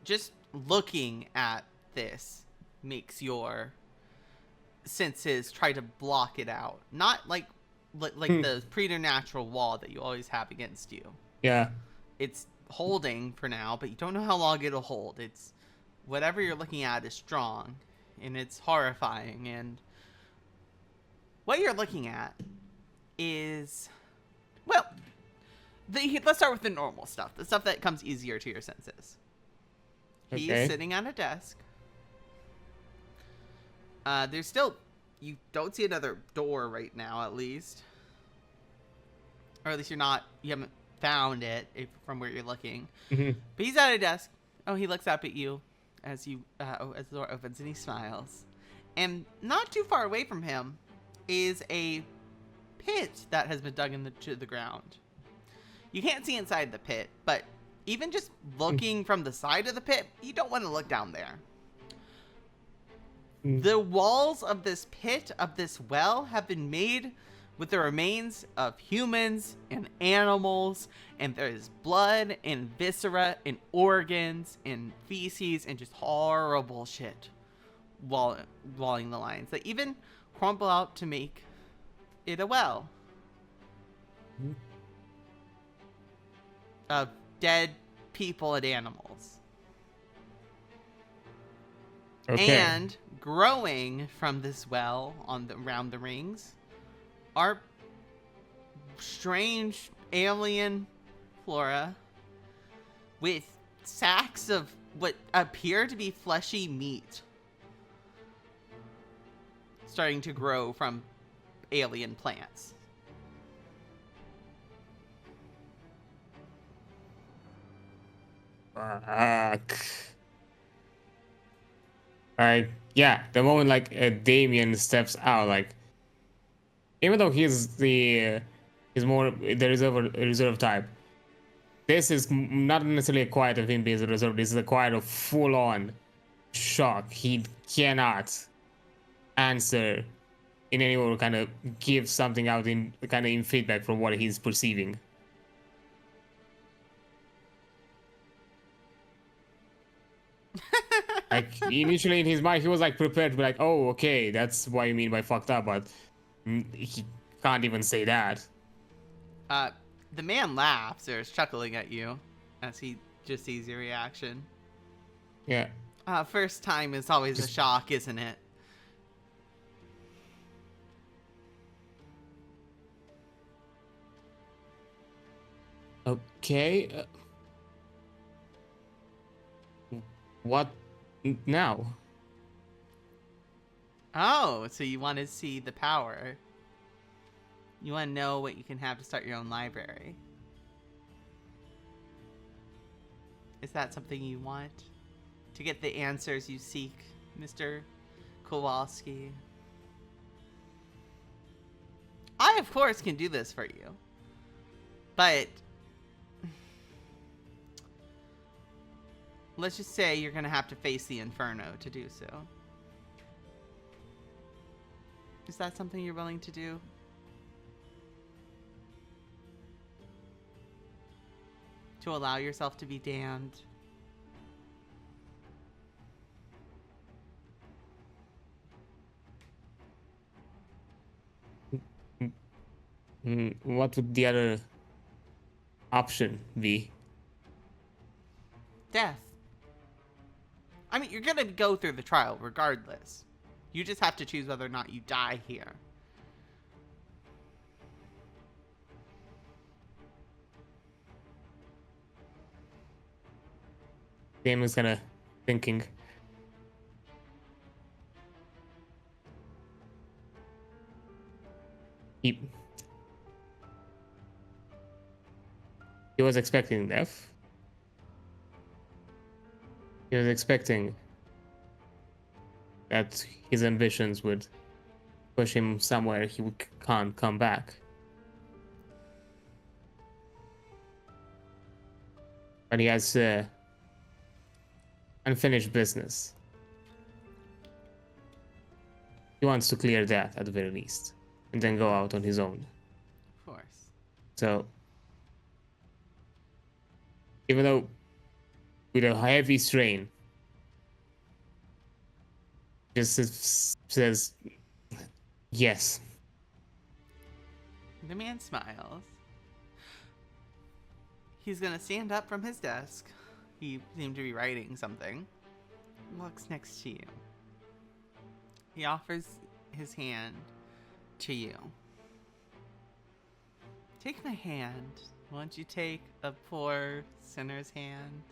Just looking at this makes your senses try to block it out. Not like the preternatural wall that you always have against you. Yeah. It's holding for now, but you don't know how long it'll hold. It's whatever you're looking at is strong, and it's horrifying. And what you're looking at is, well, let's start with the normal stuff, the stuff that comes easier to your senses. He is sitting at a desk. There's still, you don't see another door right now, at least. Or at least you haven't found it from where you're looking. Mm-hmm. But he's at a desk. Oh, he looks up at you as the door opens, and he smiles. And not too far away from him is a pit that has been dug into the ground. You can't see inside the pit, but even just looking from the side of the pit, you don't want to look down there. The walls of this pit, of this well, have been made with the remains of humans and animals, and there is blood and viscera and organs and feces and just horrible shit walling the lines that even crumble out to make it a well of dead people and animals. Okay. And growing from this well around the rings are strange alien flora with sacks of what appear to be fleshy meat starting to grow from alien plants. Fuck. Yeah, the moment Damien steps out, even though he's more the reserve type, this is not necessarily a quiet of him being the reserve. This is a quiet of full on shock. He cannot answer in any way, or kind of give something out in feedback from what he's perceiving. Initially in his mind, he was prepared to be oh, okay, that's what you mean by fucked up, but he can't even say that. The man laughs or is chuckling at you as he just sees your reaction. Yeah. First time is always a shock, isn't it? Okay. What now? Oh, so you want to see the power. You want to know what you can have to start your own library. Is that something you want? To get the answers you seek, Mr. Kowalski? I, of course, can do this for you. But let's just say you're going to have to face the Inferno to do so. Is that something you're willing to do? To allow yourself to be damned? What would the other option be? Death. I mean, you're gonna go through the trial regardless. You just have to choose whether or not you die here. Damien's kind of thinking. He was expecting death. He was expecting that his ambitions would push him somewhere can't come back. But he has unfinished business. He wants to clear that at the very least, and then go out on his own. Of course. So, even though with a heavy strain, just says yes. The man smiles. He's gonna stand up from his desk. He seemed to be writing something. Looks next to you. He offers his hand to you. Take my hand. Won't you take a poor sinner's hand?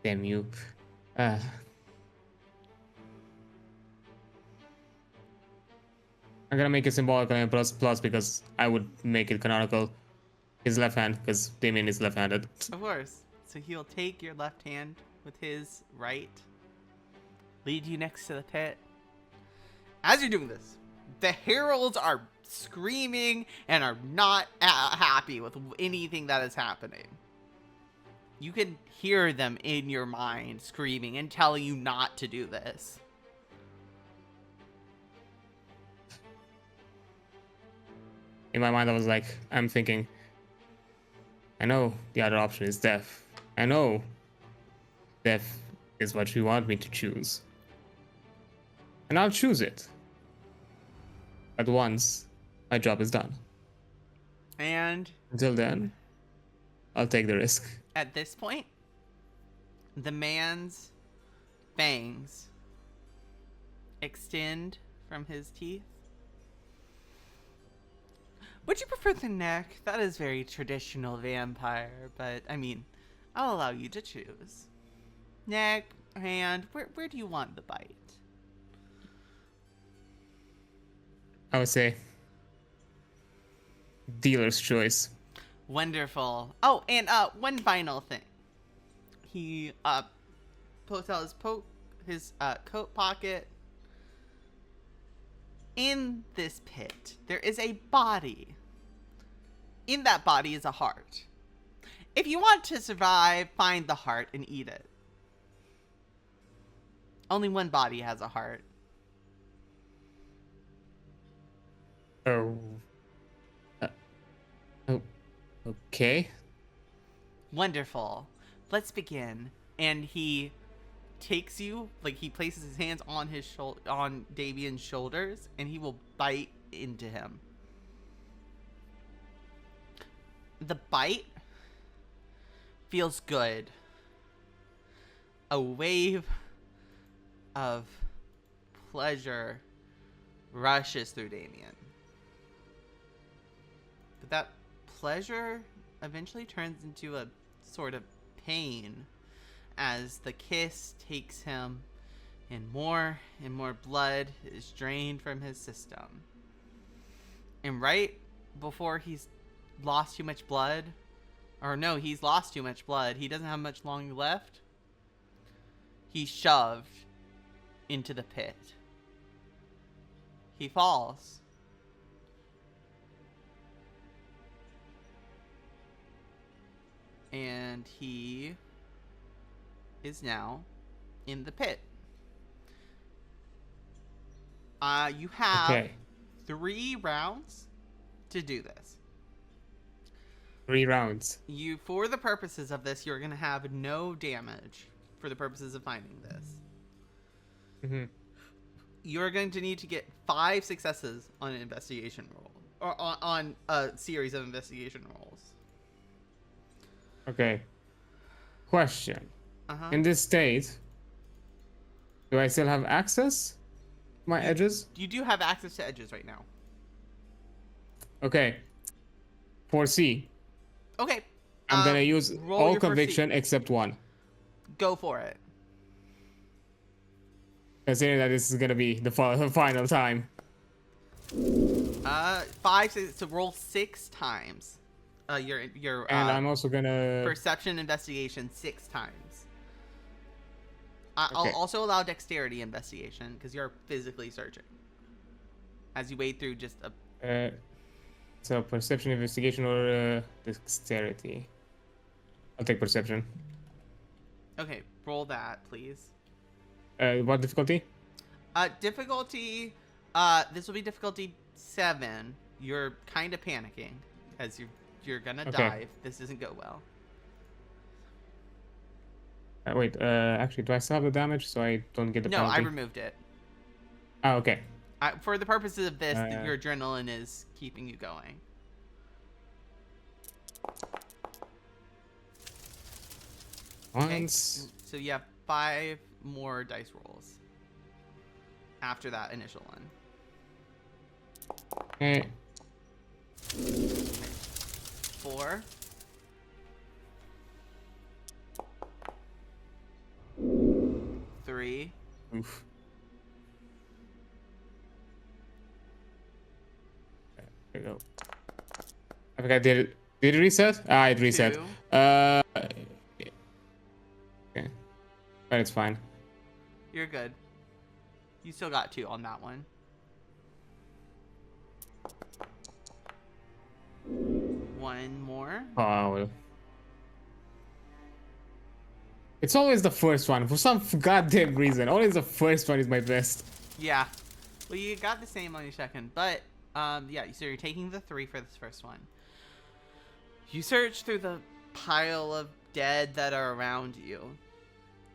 Damn you. I'm gonna make it symbolical and plus because I would make it canonical. His left hand, because Damien is left-handed. Of course. So he'll take your left hand with his right, lead you next to the pit. As you're doing this, the heralds are screaming and are not happy with anything that is happening. You can hear them in your mind screaming and telling you not to do this. In my mind, I'm thinking, I know the other option is death. I know death is what you want me to choose. And I'll choose it. But once my job is done. And until then, I'll take the risk. At this point, the man's fangs extend from his teeth. Would you prefer the neck? That is very traditional vampire, but I mean, I'll allow you to choose. Neck, hand, where do you want the bite? I would say dealer's choice. Wonderful. Oh, and one final thing. He pulls out his coat pocket. In this pit, there is a body. In that body is a heart. If you want to survive, find the heart and eat it. Only one body has a heart. Oh. Okay. Wonderful. Let's begin. And he takes you, he places his hands on on Damien's shoulders, and he will bite into him. The bite feels good. A wave of pleasure rushes through Damien. But that pleasure eventually turns into a sort of pain as the kiss takes him And more blood is drained from his system. And right before he's lost too much blood, or no, he's lost too much blood, he doesn't have much long left, he's shoved into the pit. He falls. And he is now in the pit. You have 3 rounds to do this. 3 rounds. For the purposes of this, you're going to have no damage for the purposes of finding this. Mm-hmm. You're going to need to get 5 successes on an investigation roll, or on a series of investigation rolls. Okay. Question. In this state, do I still have access to my edges? You do have access to edges right now. Okay. For C. Okay. I'm gonna use all conviction except 1. Go for it. Considering that this is gonna be the final time. 5 to roll 6 times. Your and I'm also gonna perception investigation 6 times. Okay. I'll also allow dexterity investigation because you're physically searching as you wade through just a. So perception, investigation, or dexterity. I'll take perception. Okay, roll that, please. What difficulty? Difficulty. This will be difficulty 7. You're kind of panicking as you're gonna die if this doesn't go well. Wait. Actually, do I still have the damage so I don't get the penalty? No, I removed it. Oh, okay. For the purposes of this, your adrenaline is keeping you going. Once. Okay, so you have 5 more dice rolls after that initial one. Okay. 4. 3. Oof. There we go. I think I did it. Did it reset? Ah, it reset. 2. Okay. But it's fine. You're good. You still got 2 on that one. 1 more. Oh. It's always the first one. For some goddamn reason. Always the first one is my best. Yeah. Well, you got the same on your second. But, yeah, so you're taking the 3 for this first one. You search through the pile of dead that are around you.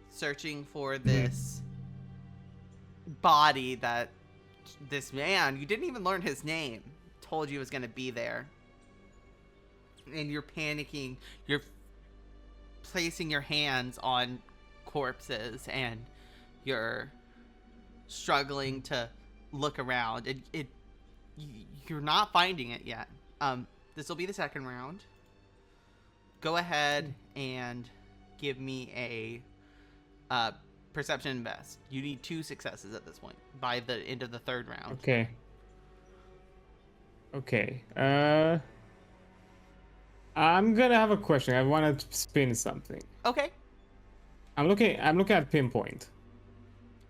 Searching for this body that this man, you didn't even learn his name, told you was going to be there. And you're panicking. You're placing your hands on corpses and you're struggling to look around. You're not finding it yet. This will be the second round. Go ahead and give me a perception invest. You need 2 successes at this point by the end of the 3rd round. Okay. Okay. I'm gonna have a question. I want to spin something. Okay. I'm looking at pinpoint.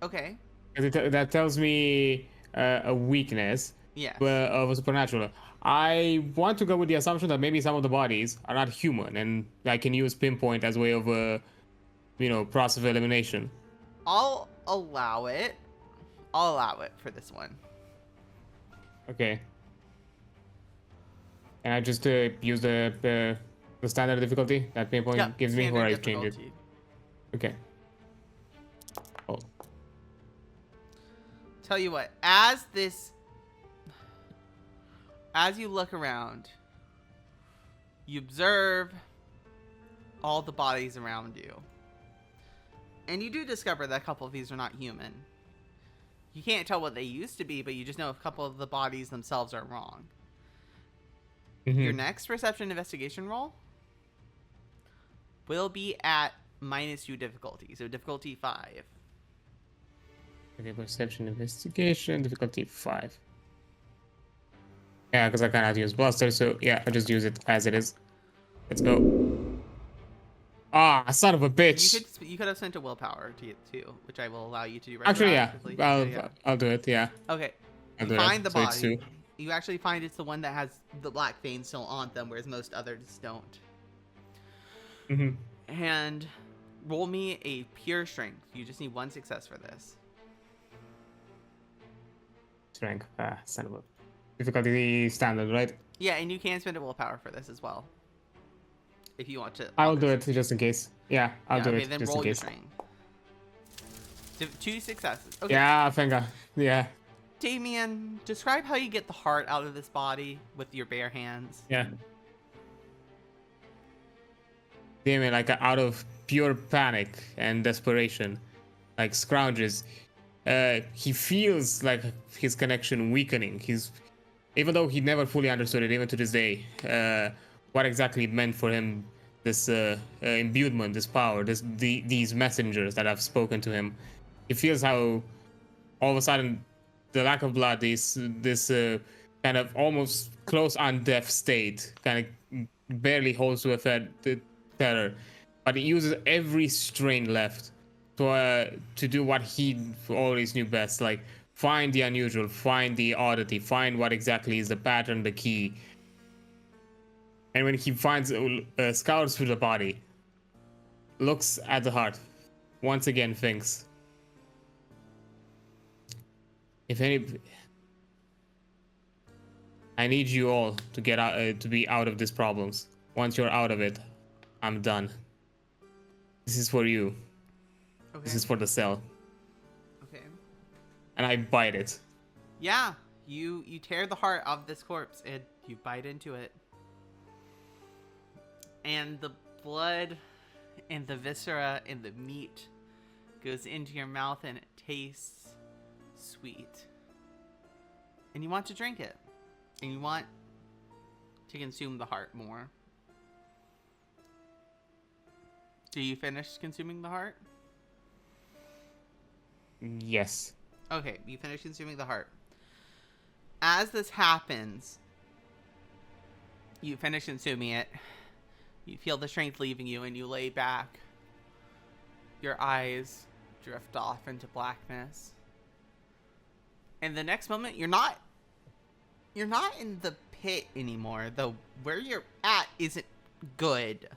Okay. That tells me a weakness. Yes. Of a supernatural. I want to go with the assumption that maybe some of the bodies are not human, and I can use pinpoint as a way of process of elimination. I'll allow it. I'll allow it for this one. Okay. And I just use the standard difficulty that pinpoint gives me, or I change it. Okay. Oh. Tell you what, as you look around, you observe all the bodies around you. And you do discover that a couple of these are not human. You can't tell what they used to be, but you just know a couple of the bodies themselves are wrong. Mm-hmm. Your next perception investigation roll will be at -2 difficulty, so difficulty 5. Okay, perception, investigation, difficulty 5. Yeah, because I cannot use Buster, so yeah, I just use it as it is. Let's go. Ah, son of a bitch. You could have sent a willpower to it too, which I will allow you to do Actually, yeah, retroactively. Yeah, I'll yeah. I'll do it. Yeah, Okay. I'll You do it. find the So it's body. 2. You actually find it's the one that has the black vein still on them, whereas most others don't. Mm-hmm. And roll me a pure strength. You just need 1 success for this. Strength. Ah, son of a. Difficulty standard, right? Yeah, and you can spend a willpower for this as well, if you want to. I will do it just in case. Yeah, I'll do Okay, it then just roll in your case. strength. 2 successes. Okay. Yeah, finger. Yeah, Damien, describe how you get the heart out of this body with your bare hands. yeah. Damien, like out of pure panic and desperation, like scrounges. He feels like his connection weakening. Even though he never fully understood it, even to this day, what exactly it meant for him, this imbuement, this power, these messengers that have spoken to him. He feels how all of a sudden the lack of blood, this kind of almost close on death state, kind of barely holds to a the terror, but he uses every strain left to do what he always knew best, like find the unusual, find the oddity, find what exactly is the pattern, the key. And when he finds scours through the body, looks at the heart, once again thinks, if any, I need you all to get out, to be out of these problems. Once you're out of it, I'm done. This is for you. Okay. This is for the cell. Okay. And I bite it. Yeah, you tear the heart of this corpse and you bite into it. And the blood and the viscera and the meat goes into your mouth and it tastes sweet. And you want to drink it. And you want to consume the heart more. Do you finish consuming the heart? Yes. Okay, you finish consuming the heart. As this happens, you finish consuming it. You feel the strength leaving you and you lay back. Your eyes drift off into blackness. And the next moment, you're not in the pit anymore, though where you're at isn't good.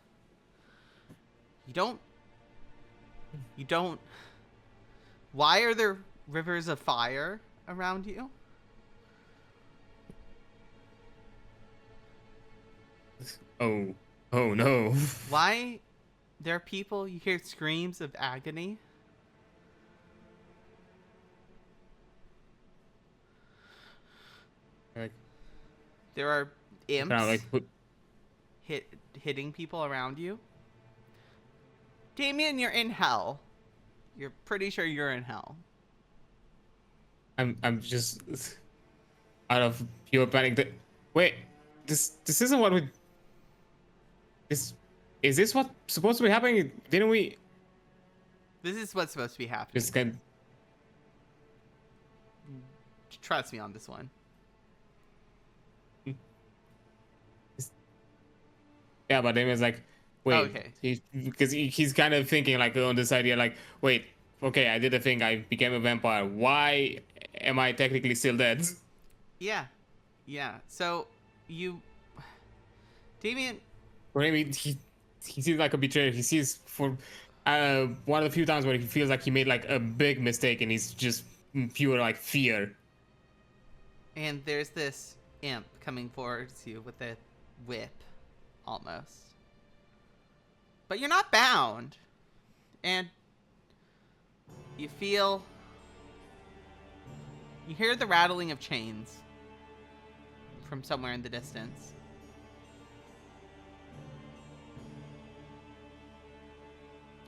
You don't. Why are there rivers of fire around you? Oh no. Why? There are people, you hear screams of agony. Like, There are imps kind of like, hitting people around you. Damien, you're in hell. You're pretty sure you're in hell. I'm just out of pure panic. Wait, this isn't what we. Is this what's supposed to be happening? Didn't we? This is what's supposed to be happening. Just kind. Trust me on this one. Yeah, but Damien's like, wait, Okay. because he's kind of thinking like on this idea, like, wait, okay, I did a thing, I became a vampire. Why am I technically still dead? Yeah. So Damien. For him, he seems like a betrayer. He sees for one of the few times where he feels like he made like a big mistake, and he's just pure like fear. And there's this imp coming forward to you with a whip, almost. But you're not bound. And you hear the rattling of chains from somewhere in the distance.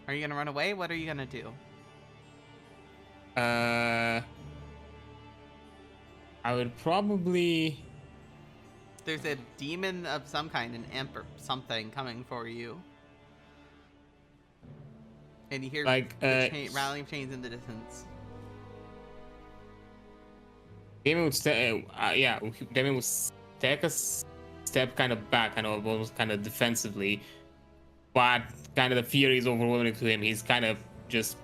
Are you gonna run away? What are you gonna do? I would probably. There's a demon of some kind, an imp or something, coming for you. And you hear Like, the rattling of chains in the distance. Damien would Damien would take a step kind of back, kind of almost kind of defensively, but kind of the fear is overwhelming to him. He's kind of just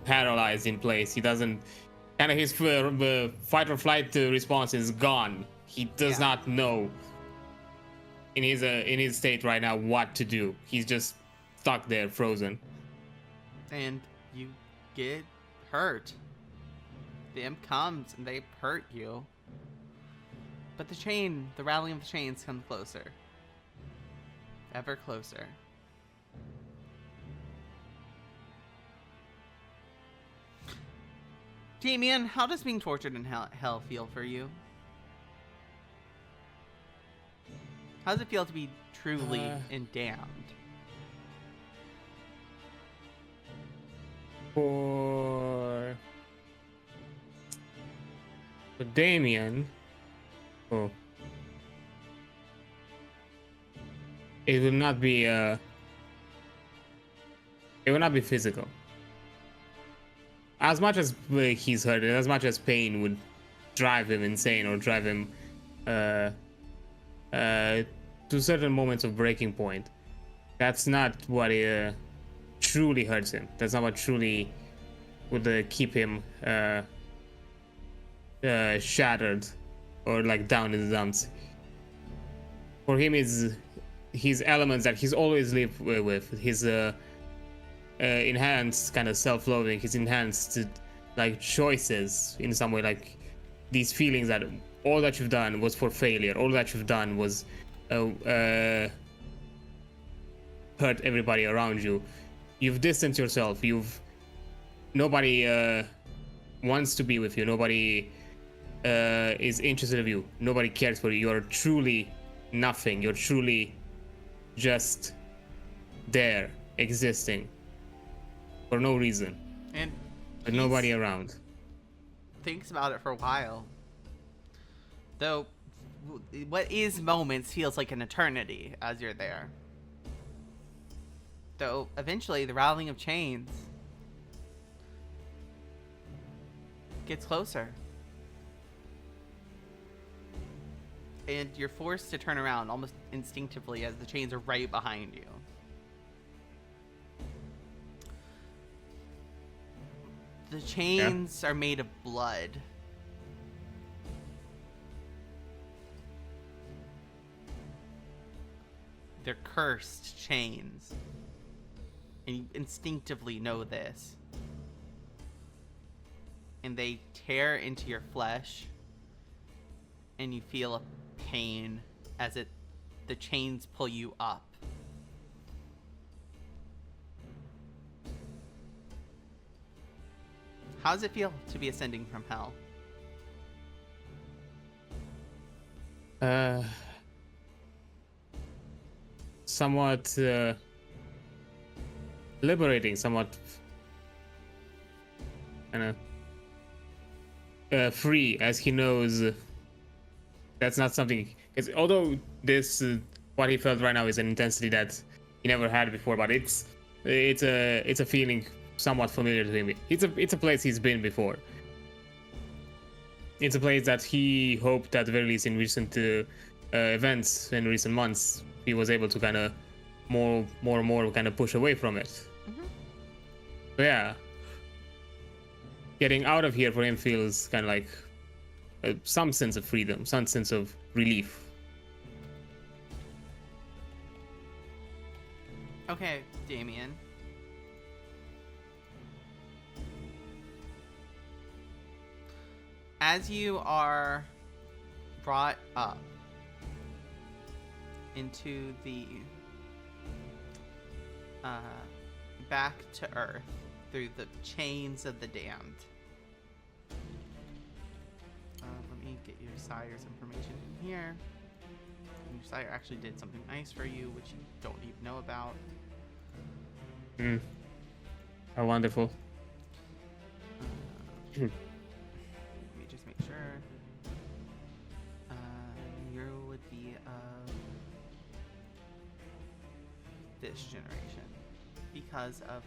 paralyzed in place. He doesn't kind of his fight or flight response is gone. He does not know in his state right now what to do. He's just stuck there, frozen. And you get hurt. The imp comes and they hurt you. But the rattling of the chains comes closer. Ever closer. Damien, how does being tortured in hell feel for you? How does it feel to be truly damned? For Damien, it will not be physical. As much as he's hurt, as much as pain would drive him insane or drive him to certain moments of breaking point, that's not what truly hurts him. That's not what truly would keep him shattered or like down in the dumps. For him, is his elements that he's always lived with, his enhanced kind of self-loathing, his enhanced like choices in some way, like these feelings that all that you've done was for failure, all that you've done was hurt everybody around you. You've distanced yourself. Nobody wants to be with you. Nobody is interested in you. Nobody cares for you. You're truly nothing. You're truly just there, existing for no reason, and with nobody around. Thinks about it for a while. Though, what is moments feels like an eternity as you're there. Though, eventually, the rattling of chains gets closer. And you're forced to turn around almost instinctively as the chains are right behind you. The chains are made of blood. They're cursed chains. And you instinctively know this. And they tear into your flesh. And you feel a pain as the chains pull you up. How does it feel to be ascending from hell? Somewhat liberating, somewhat kind of free, as he knows that's not something. Although this what he felt right now is an intensity that he never had before, but it's a feeling somewhat familiar to him. It's a place he's been before. It's a place that he hoped, at the very least, in recent events in recent months, he was able to kind of more and more kind of push away from it. Mm-hmm. So yeah, getting out of here for him feels kind of like some sense of freedom, some sense of relief. Okay, Damien. As you are brought up into the back to Earth through the chains of the damned. Let me get your sire's information in here. And your sire actually did something nice for you, which you don't even know about. How wonderful. Let me just make sure. You would be of this generation because of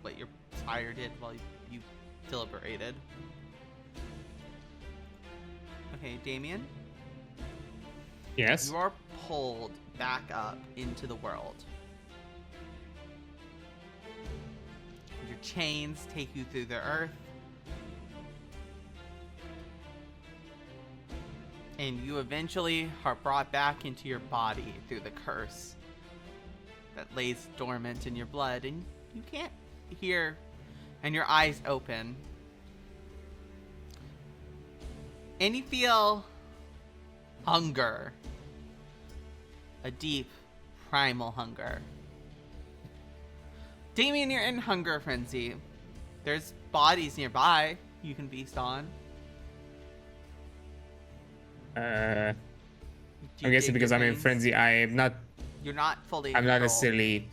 what your sire did while you deliberated. Okay, Damien, Yes. you are pulled back up into the world. Your chains take you through the earth. And you eventually are brought back into your body through the curse that lays dormant in your blood, and you can't hear, and your eyes open. And you feel hunger. A deep, primal hunger. Damien, you're in hunger frenzy. There's bodies nearby you can feast on. I'm Do you guessing dig because your I'm in wings? frenzy, You're not fully in I'm not control. necessarily.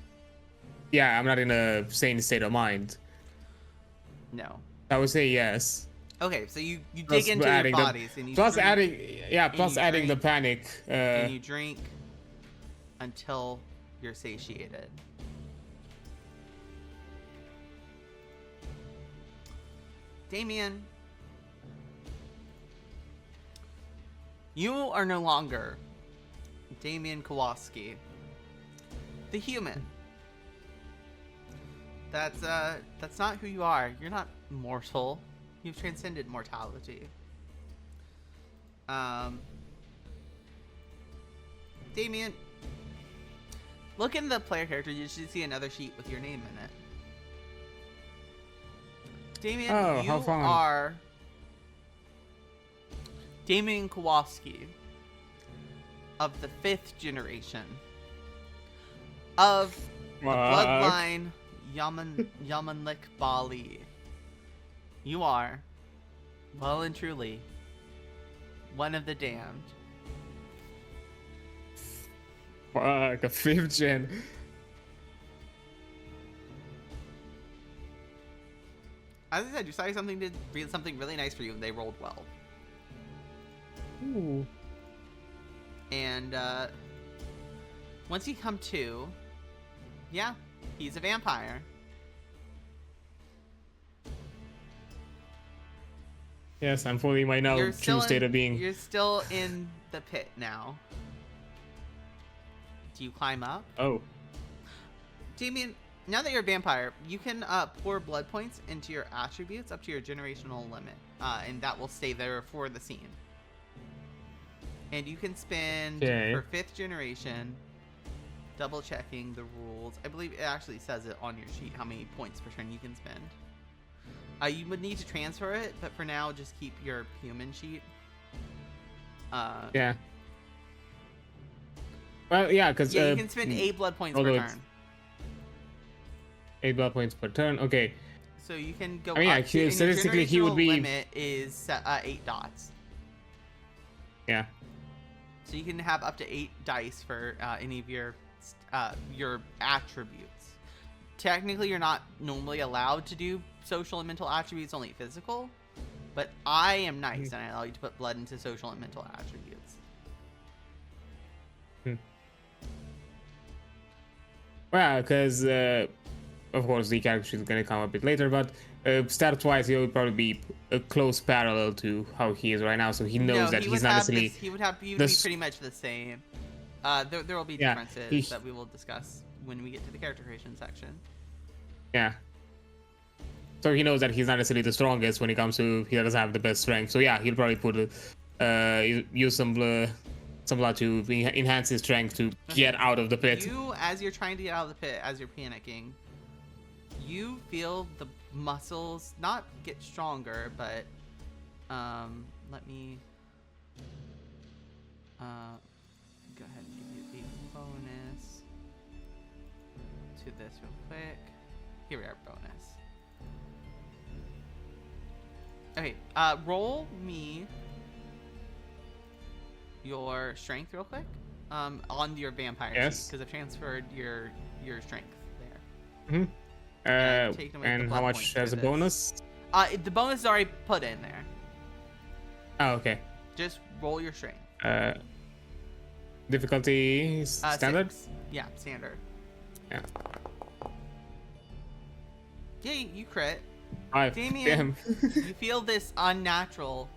Yeah, I'm not in a sane state of mind. No. I would say yes. Okay, so you Plus dig into your adding the- bodies and you Plus drink, adding, yeah. Plus you adding the drink, panic. and you drink until you're satiated. Damien, you are no longer Damien Kowalski, the human. That's not who you are. You're not mortal. You've transcended mortality. Damien, look in the player character. You should see another sheet with your name in it. Damien, Oh, you how fun. are Damien Kowalski of the 5th generation of the bloodline Yamanlik Bali. You are, well and truly, one of the damned. Fuck, a 5th gen. As I said, you saw something did something really nice for you, and they rolled well. Ooh. And once you come to, yeah, he's a vampire. Yes, I'm fully in my now You're true state of being. You're still in the pit now. Do you climb up? Oh. Damien, now that you're a vampire, you can pour blood points into your attributes up to your generational limit, and that will stay there for the scene. And you can spend, for 5th generation, double checking the rules. I believe it actually says it on your sheet how many points per turn you can spend. You would need to transfer it, but for now, just keep your human sheet. Yeah. Well, yeah, because yeah, you can spend 8 blood points per turn. 8 blood points per turn. Okay. So you can go. I mean, up yeah, to, and statistically, your he would be. limit is 8 dots. Yeah. So you can have up to 8 dice for any of your attributes. Technically, you're not normally allowed to do social and mental attributes, only physical. But I am nice, and I allow you to put blood into social and mental attributes. Well, because of course the character sheet is gonna come a bit later, but stats-wise, he'll probably be a close parallel to how he is right now, so he knows that he's not necessarily. He would be pretty much the same. There will be differences that we will discuss when we get to the character creation section. Yeah. So he knows that he's not necessarily the strongest when it comes to he doesn't have the best strength. So yeah, he'll probably put use some blood to enhance his strength to get out of the pit. You, as you're trying to get out of the pit, as you're panicking, you feel the muscles not get stronger, but let me go ahead and give you a bonus to this real quick. Here we are, bonus. Okay, roll me your strength real quick on your vampire sheet, because I've transferred your strength there. And how much as a bonus? The bonus is already put in there. Oh, okay. Just roll your strength. Difficulty standard? 6. Yeah, standard. Yeah. Yeah, you crit. 5. Damien, Damn. you feel this unnatural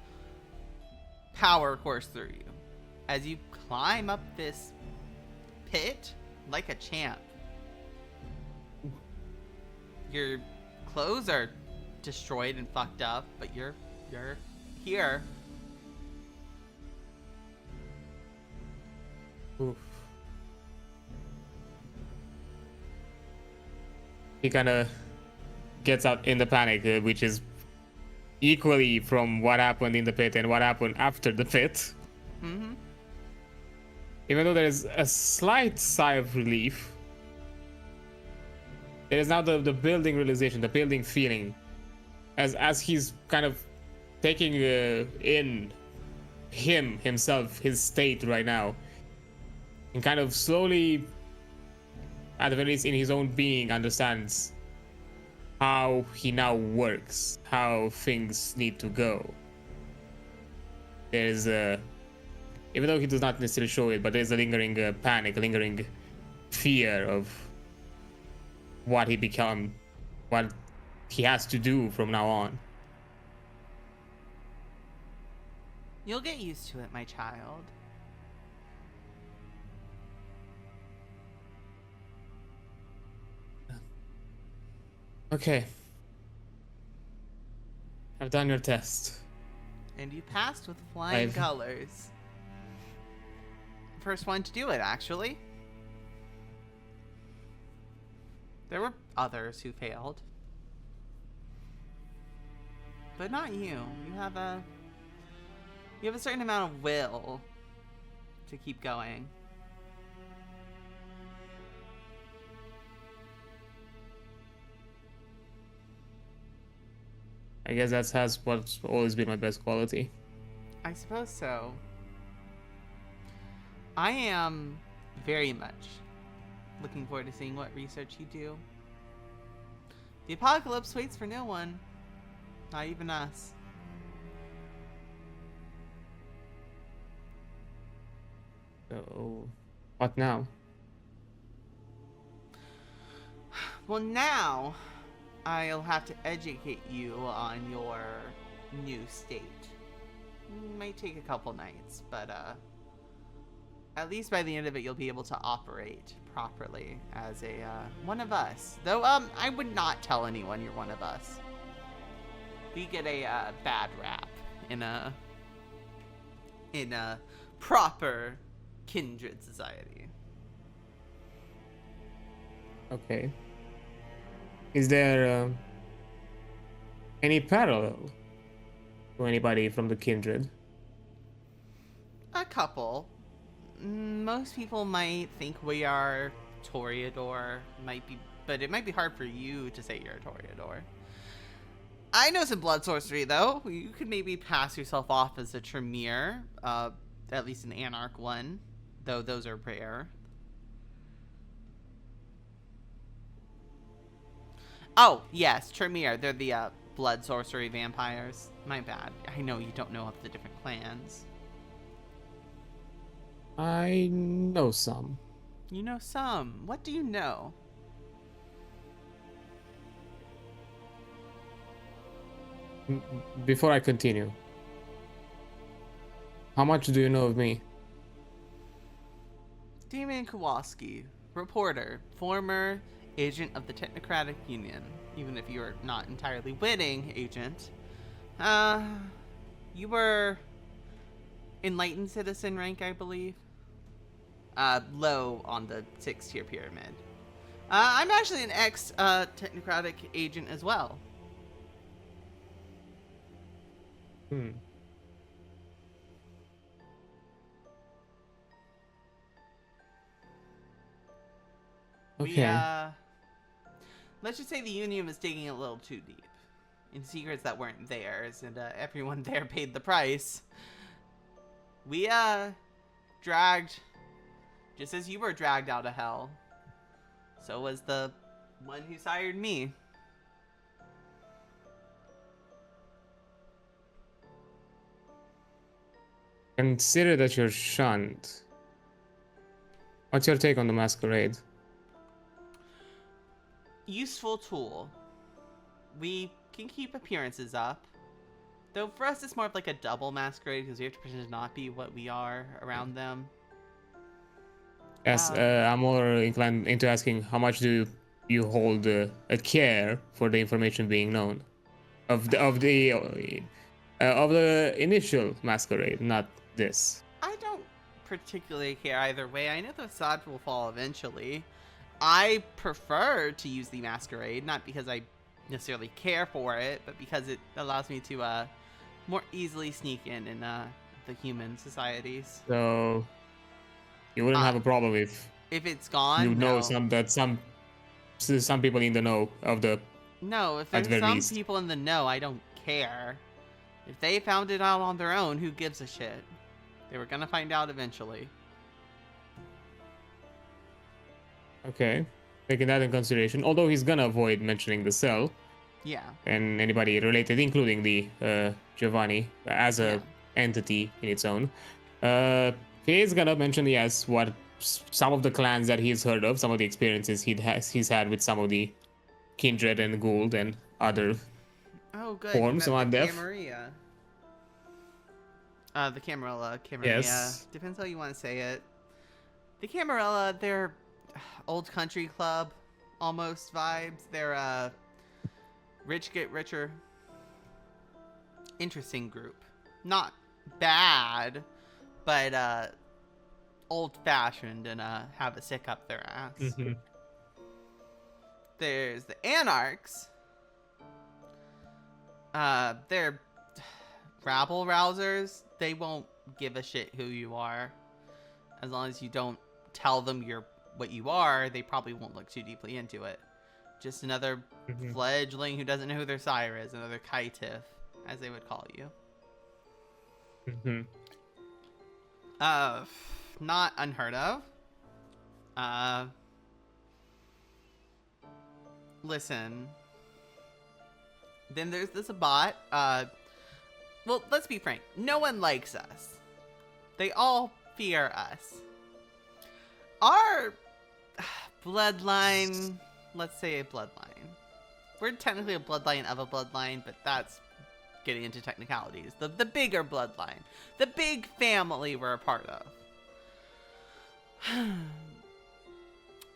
power course through you as you climb up this pit like a champ. Your clothes are destroyed and fucked up, but you're here. Oof. He kind of gets out in the panic, which is equally from what happened in the pit and what happened after the pit. Mm-hmm. Even though there is a slight sigh of relief, there is now the building realization, the building feeling, as he's kind of taking in himself, his state right now, and kind of slowly, at the very least in his own being, understands how he now works, how things need to go. There's even though he does not necessarily show it, but there's a lingering panic, a lingering fear of what he become, what he has to do from now on. You'll get used to it, my child. Okay. I've done your test. And you passed with flying colors. First one to do it, actually. There were others who failed. But not you. You have a certain amount of will to keep going. I guess that's what's always been my best quality. I suppose so. I am very much looking forward to seeing what research you do. The apocalypse waits for no one. Not even us. So, what now? Well, now I'll have to educate you on your new state. Might take a couple nights, but at least by the end of it, you'll be able to operate properly as a one of us. Though I would not tell anyone you're one of us. We get a bad rap in a proper kindred society. Okay. Is there any parallel to anybody from the kindred? A couple. Most people might think we are Toreador, but it might be hard for you to say you're a Toreador. I know some blood sorcery, though. You could maybe pass yourself off as a Tremere, at least an Anarch one, though those are rare. Oh, yes, Tremere. They're the blood sorcery vampires. My bad. I know you don't know of the different clans. I know some. You know some. What do you know? Before I continue, how much do you know of me? Damien Kowalski, reporter, former agent of the Technocratic Union. Even if you're not entirely winning agent. You were enlightened citizen rank, I believe. Low on the 6-tier pyramid. I'm actually an ex-Technocratic agent as well. Okay. Let's just say the Union was digging a little too deep. In secrets that weren't theirs, and everyone there paid the price. We, dragged, just as you were dragged out of hell. So was the one who sired me. Consider that you're shunned. What's your take on the masquerade? Useful tool. We can keep appearances up. Though for us, it's more of like a double masquerade because we have to pretend to not be what we are around them. Yes, I'm more inclined into asking how much do you hold a care for the information being known of the initial masquerade, not this. I don't particularly care either way. I know the facade will fall eventually. I prefer to use the masquerade, not because I necessarily care for it, but because it allows me to more easily sneak in the human societies. So you wouldn't have a problem if it's gone. you know No. some people in the know of the No, if at the there's very some least. people in the know, I don't care. If they found it out on their own, who gives a shit? They were gonna find out eventually. Okay, taking that in consideration. Although he's gonna avoid mentioning the cell Yeah. and anybody related, including the Giovanni as a Yeah. entity in its own. He is gonna mention, yes, what some of the clans that he's heard of, some of the experiences he's had with some of the kindred and Gould and other Oh, good. forms You of met the Undeath. Camarilla. The Camarilla. Yes. Depends how you want to say it. The Camarilla, they're old country club almost vibes. They're rich get richer. Interesting group. Not bad, but old fashioned and have a stick up their ass. Mm-hmm. There's the Anarchs. They're rabble rousers. They won't give a shit who you are. As long as you don't tell them you're what you are, they probably won't look too deeply into it. Just another fledgling who doesn't know who their sire is. Another Kaitif, as they would call you. Mm-hmm. Not unheard of. Listen. Then there's this bot. Well, let's be frank. No one likes us. They all fear us. Our bloodline, let's say a bloodline. We're technically a bloodline of a bloodline, but that's getting into technicalities. The bigger bloodline. The big family we're a part of.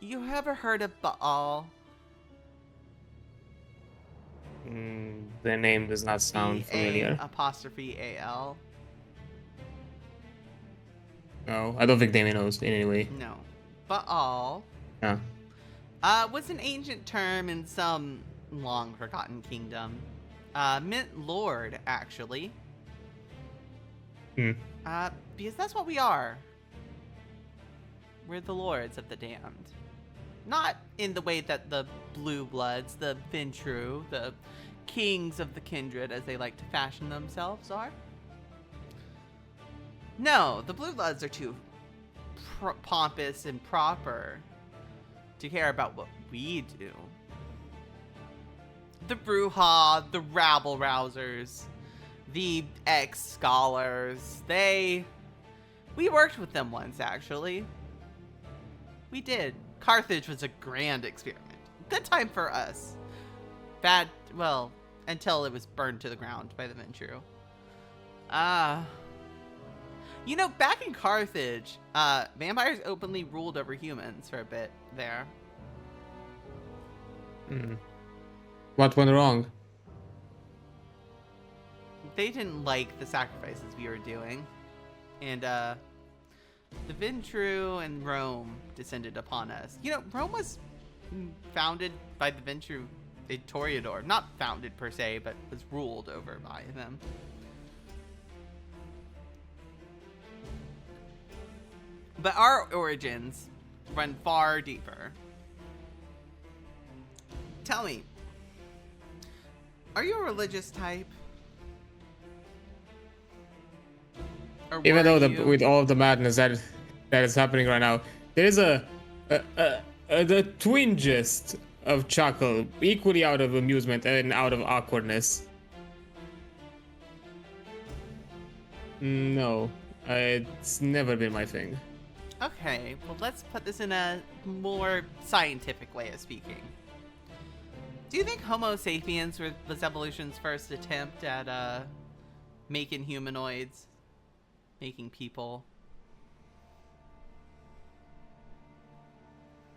You ever heard of Baal? The name does not sound familiar. B-A-apostrophe-A-L. No, I don't think Damien knows in any way. No. Baal Yeah. was an ancient term in some long forgotten kingdom. Meant lord, actually. Because that's what we are. We're the lords of the damned. Not in the way that the blue bloods, the Ventru, the kings of the kindred, as they like to fashion themselves, are. No, the blue bloods are too pompous and proper to care about what we do. The Bruja, the rabble rousers, the ex-scholars, we worked with them once, actually. We did. Carthage was a grand experiment. Good time for us. Bad, well, until it was burned to the ground by the Ventru. You know, back in Carthage, vampires openly ruled over humans for a bit there. What went wrong? They didn't like the sacrifices we were doing. And, the Ventru and Rome descended upon us. You know, Rome was founded by the Ventru Toreador. Not founded per se, but was ruled over by them. But our origins run far deeper. Tell me, are you a religious type? Or Even were though you? with all of the madness that is happening right now, there is the twingest of chuckle, equally out of amusement and out of awkwardness. No, it's never been my thing. Okay, well, let's put this in a more scientific way of speaking. Do you think Homo sapiens was evolution's first attempt at making humanoids, making people.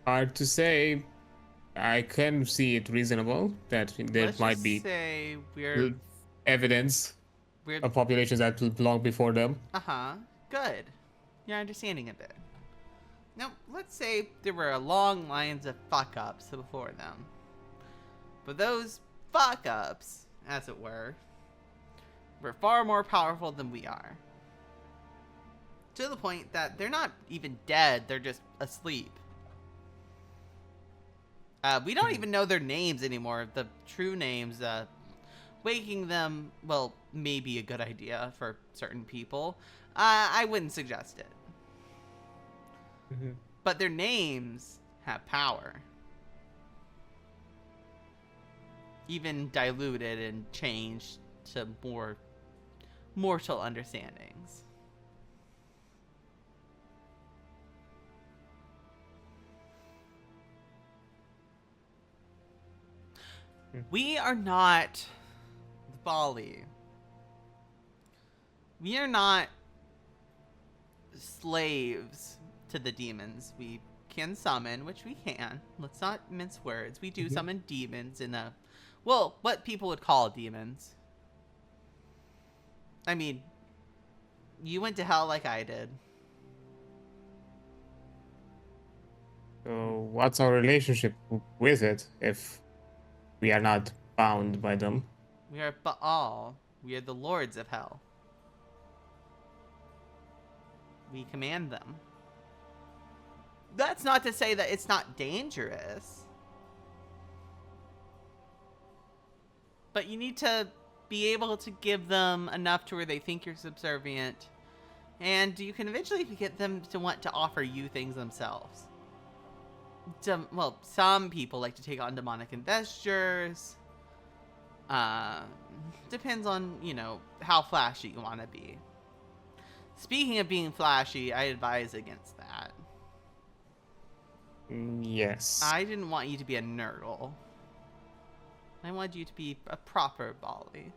Hard to say. I can see it reasonable that there Let's might just be say evidence we're of populations that belong before them. uh-huh. Good. You're understanding a bit. Now, let's say there were long lines of fuck-ups before them. But those fuck-ups, as it were far more powerful than we are. To the point that they're not even dead, they're just asleep. We don't even know their names anymore, the true names. Waking them, well, may be a good idea for certain people. I wouldn't suggest it. Mm-hmm. But their names have power. Even diluted and changed to more mortal understandings. We are not the Bali. We are not slaves to the demons. We can summon, which we can. Let's not mince words. We do summon demons in a... Well, what people would call demons. I mean, you went to hell like I did. So what's our relationship with it if we are not bound by them? We are Baal. We are the lords of hell. We command them. That's not to say that it's not dangerous. But you need to be able to give them enough to where they think you're subservient. And you can eventually get them to want to offer you things themselves. Well, some people like to take on demonic investures. Depends on, how flashy you want to be. Speaking of being flashy, I advise against that. Yes. I didn't want you to be a nerdle. I wanted you to be a proper Bali.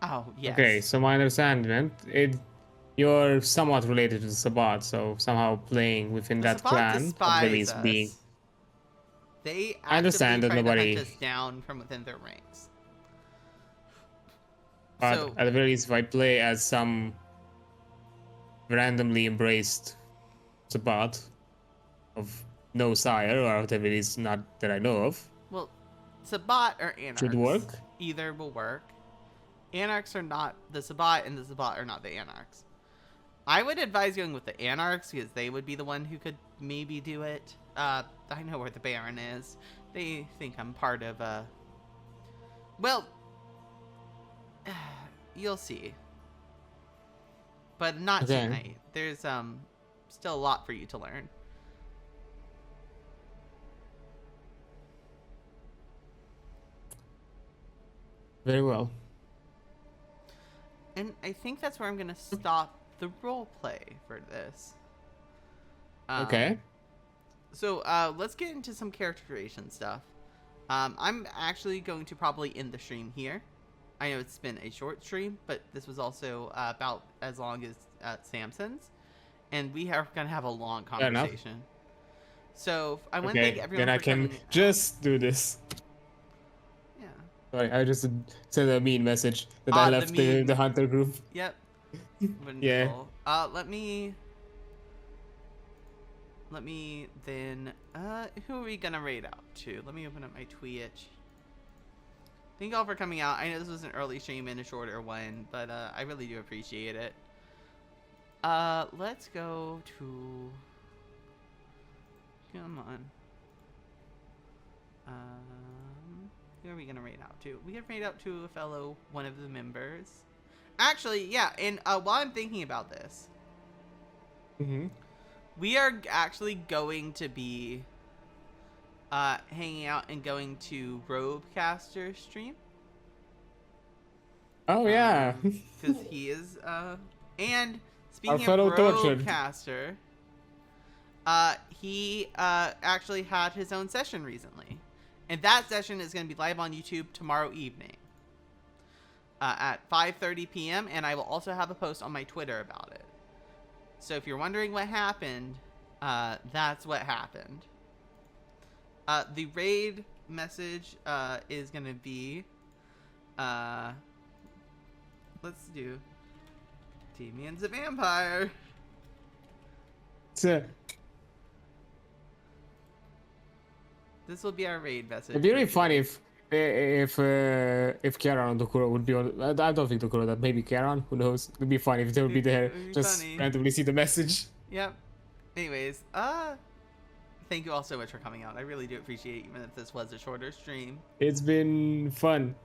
Oh, yes. Okay, so my understanding, you're somewhat related to the Sabbat, so somehow playing within The that Sabbat clan, at the very despise least being... us. They I understand actively that try to nobody... hunt us down from within their ranks. But So, at the very least, if I play as some randomly embraced Sabbat of no sire, or at the very least not that I know of, well, Sabbat or Anarchs. should work. Either will work. Anarchs are not the Sabbat, and the Sabbat are not the Anarchs. I would advise going with the Anarchs, because they would be the one who could maybe do it. I know where the Baron is. They think I'm part of, well, you'll see. But not Okay. tonight. There's, still a lot for you to learn. Very well. And I think that's where I'm going to stop the role play for this. Okay. So let's get into some character creation stuff. I'm actually going to probably end the stream here. I know it's been a short stream, but this was also about as long as Samson's. And we are going to have a long conversation. So I want to thank everyone then I for can coming just do this. Yeah. Sorry, I just sent a mean message that I left the hunter group. Yep. Yeah. Let me then, who are we gonna raid out to? Let me open up my Twitch. Thank y'all for coming out. I know this was an early stream and a shorter one, but I really do appreciate it. Let's go to, come on. Who are we gonna raid out to? We can raid out to one of the members. Actually, yeah, and while I'm thinking about this, we are actually going to be hanging out and going to Robecaster's stream. Oh yeah, because he is and speaking Our fellow of tortured. Robecaster, He actually had his own session recently. And that session is going to be live on YouTube tomorrow evening at 5:30 p.m. And I will also have a post on my Twitter about it. So if you're wondering what happened, that's what happened. The raid message is going to be, let's do Damien's a vampire. This will be our raid message. It'd be really funny if Kieran or Dokuro would be on. I don't think Dokuro. That maybe Kieran. Who knows? It'd be funny if they would be there. It'd be Just funny. randomly see the message. Yep. Anyways, thank you all so much for coming out. I really do appreciate it, even if this was a shorter stream. It's been fun.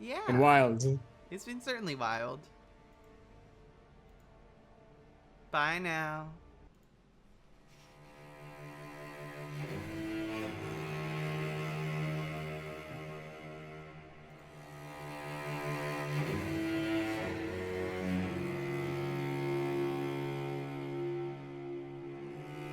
Yeah. And wild. It's been certainly wild. Bye now.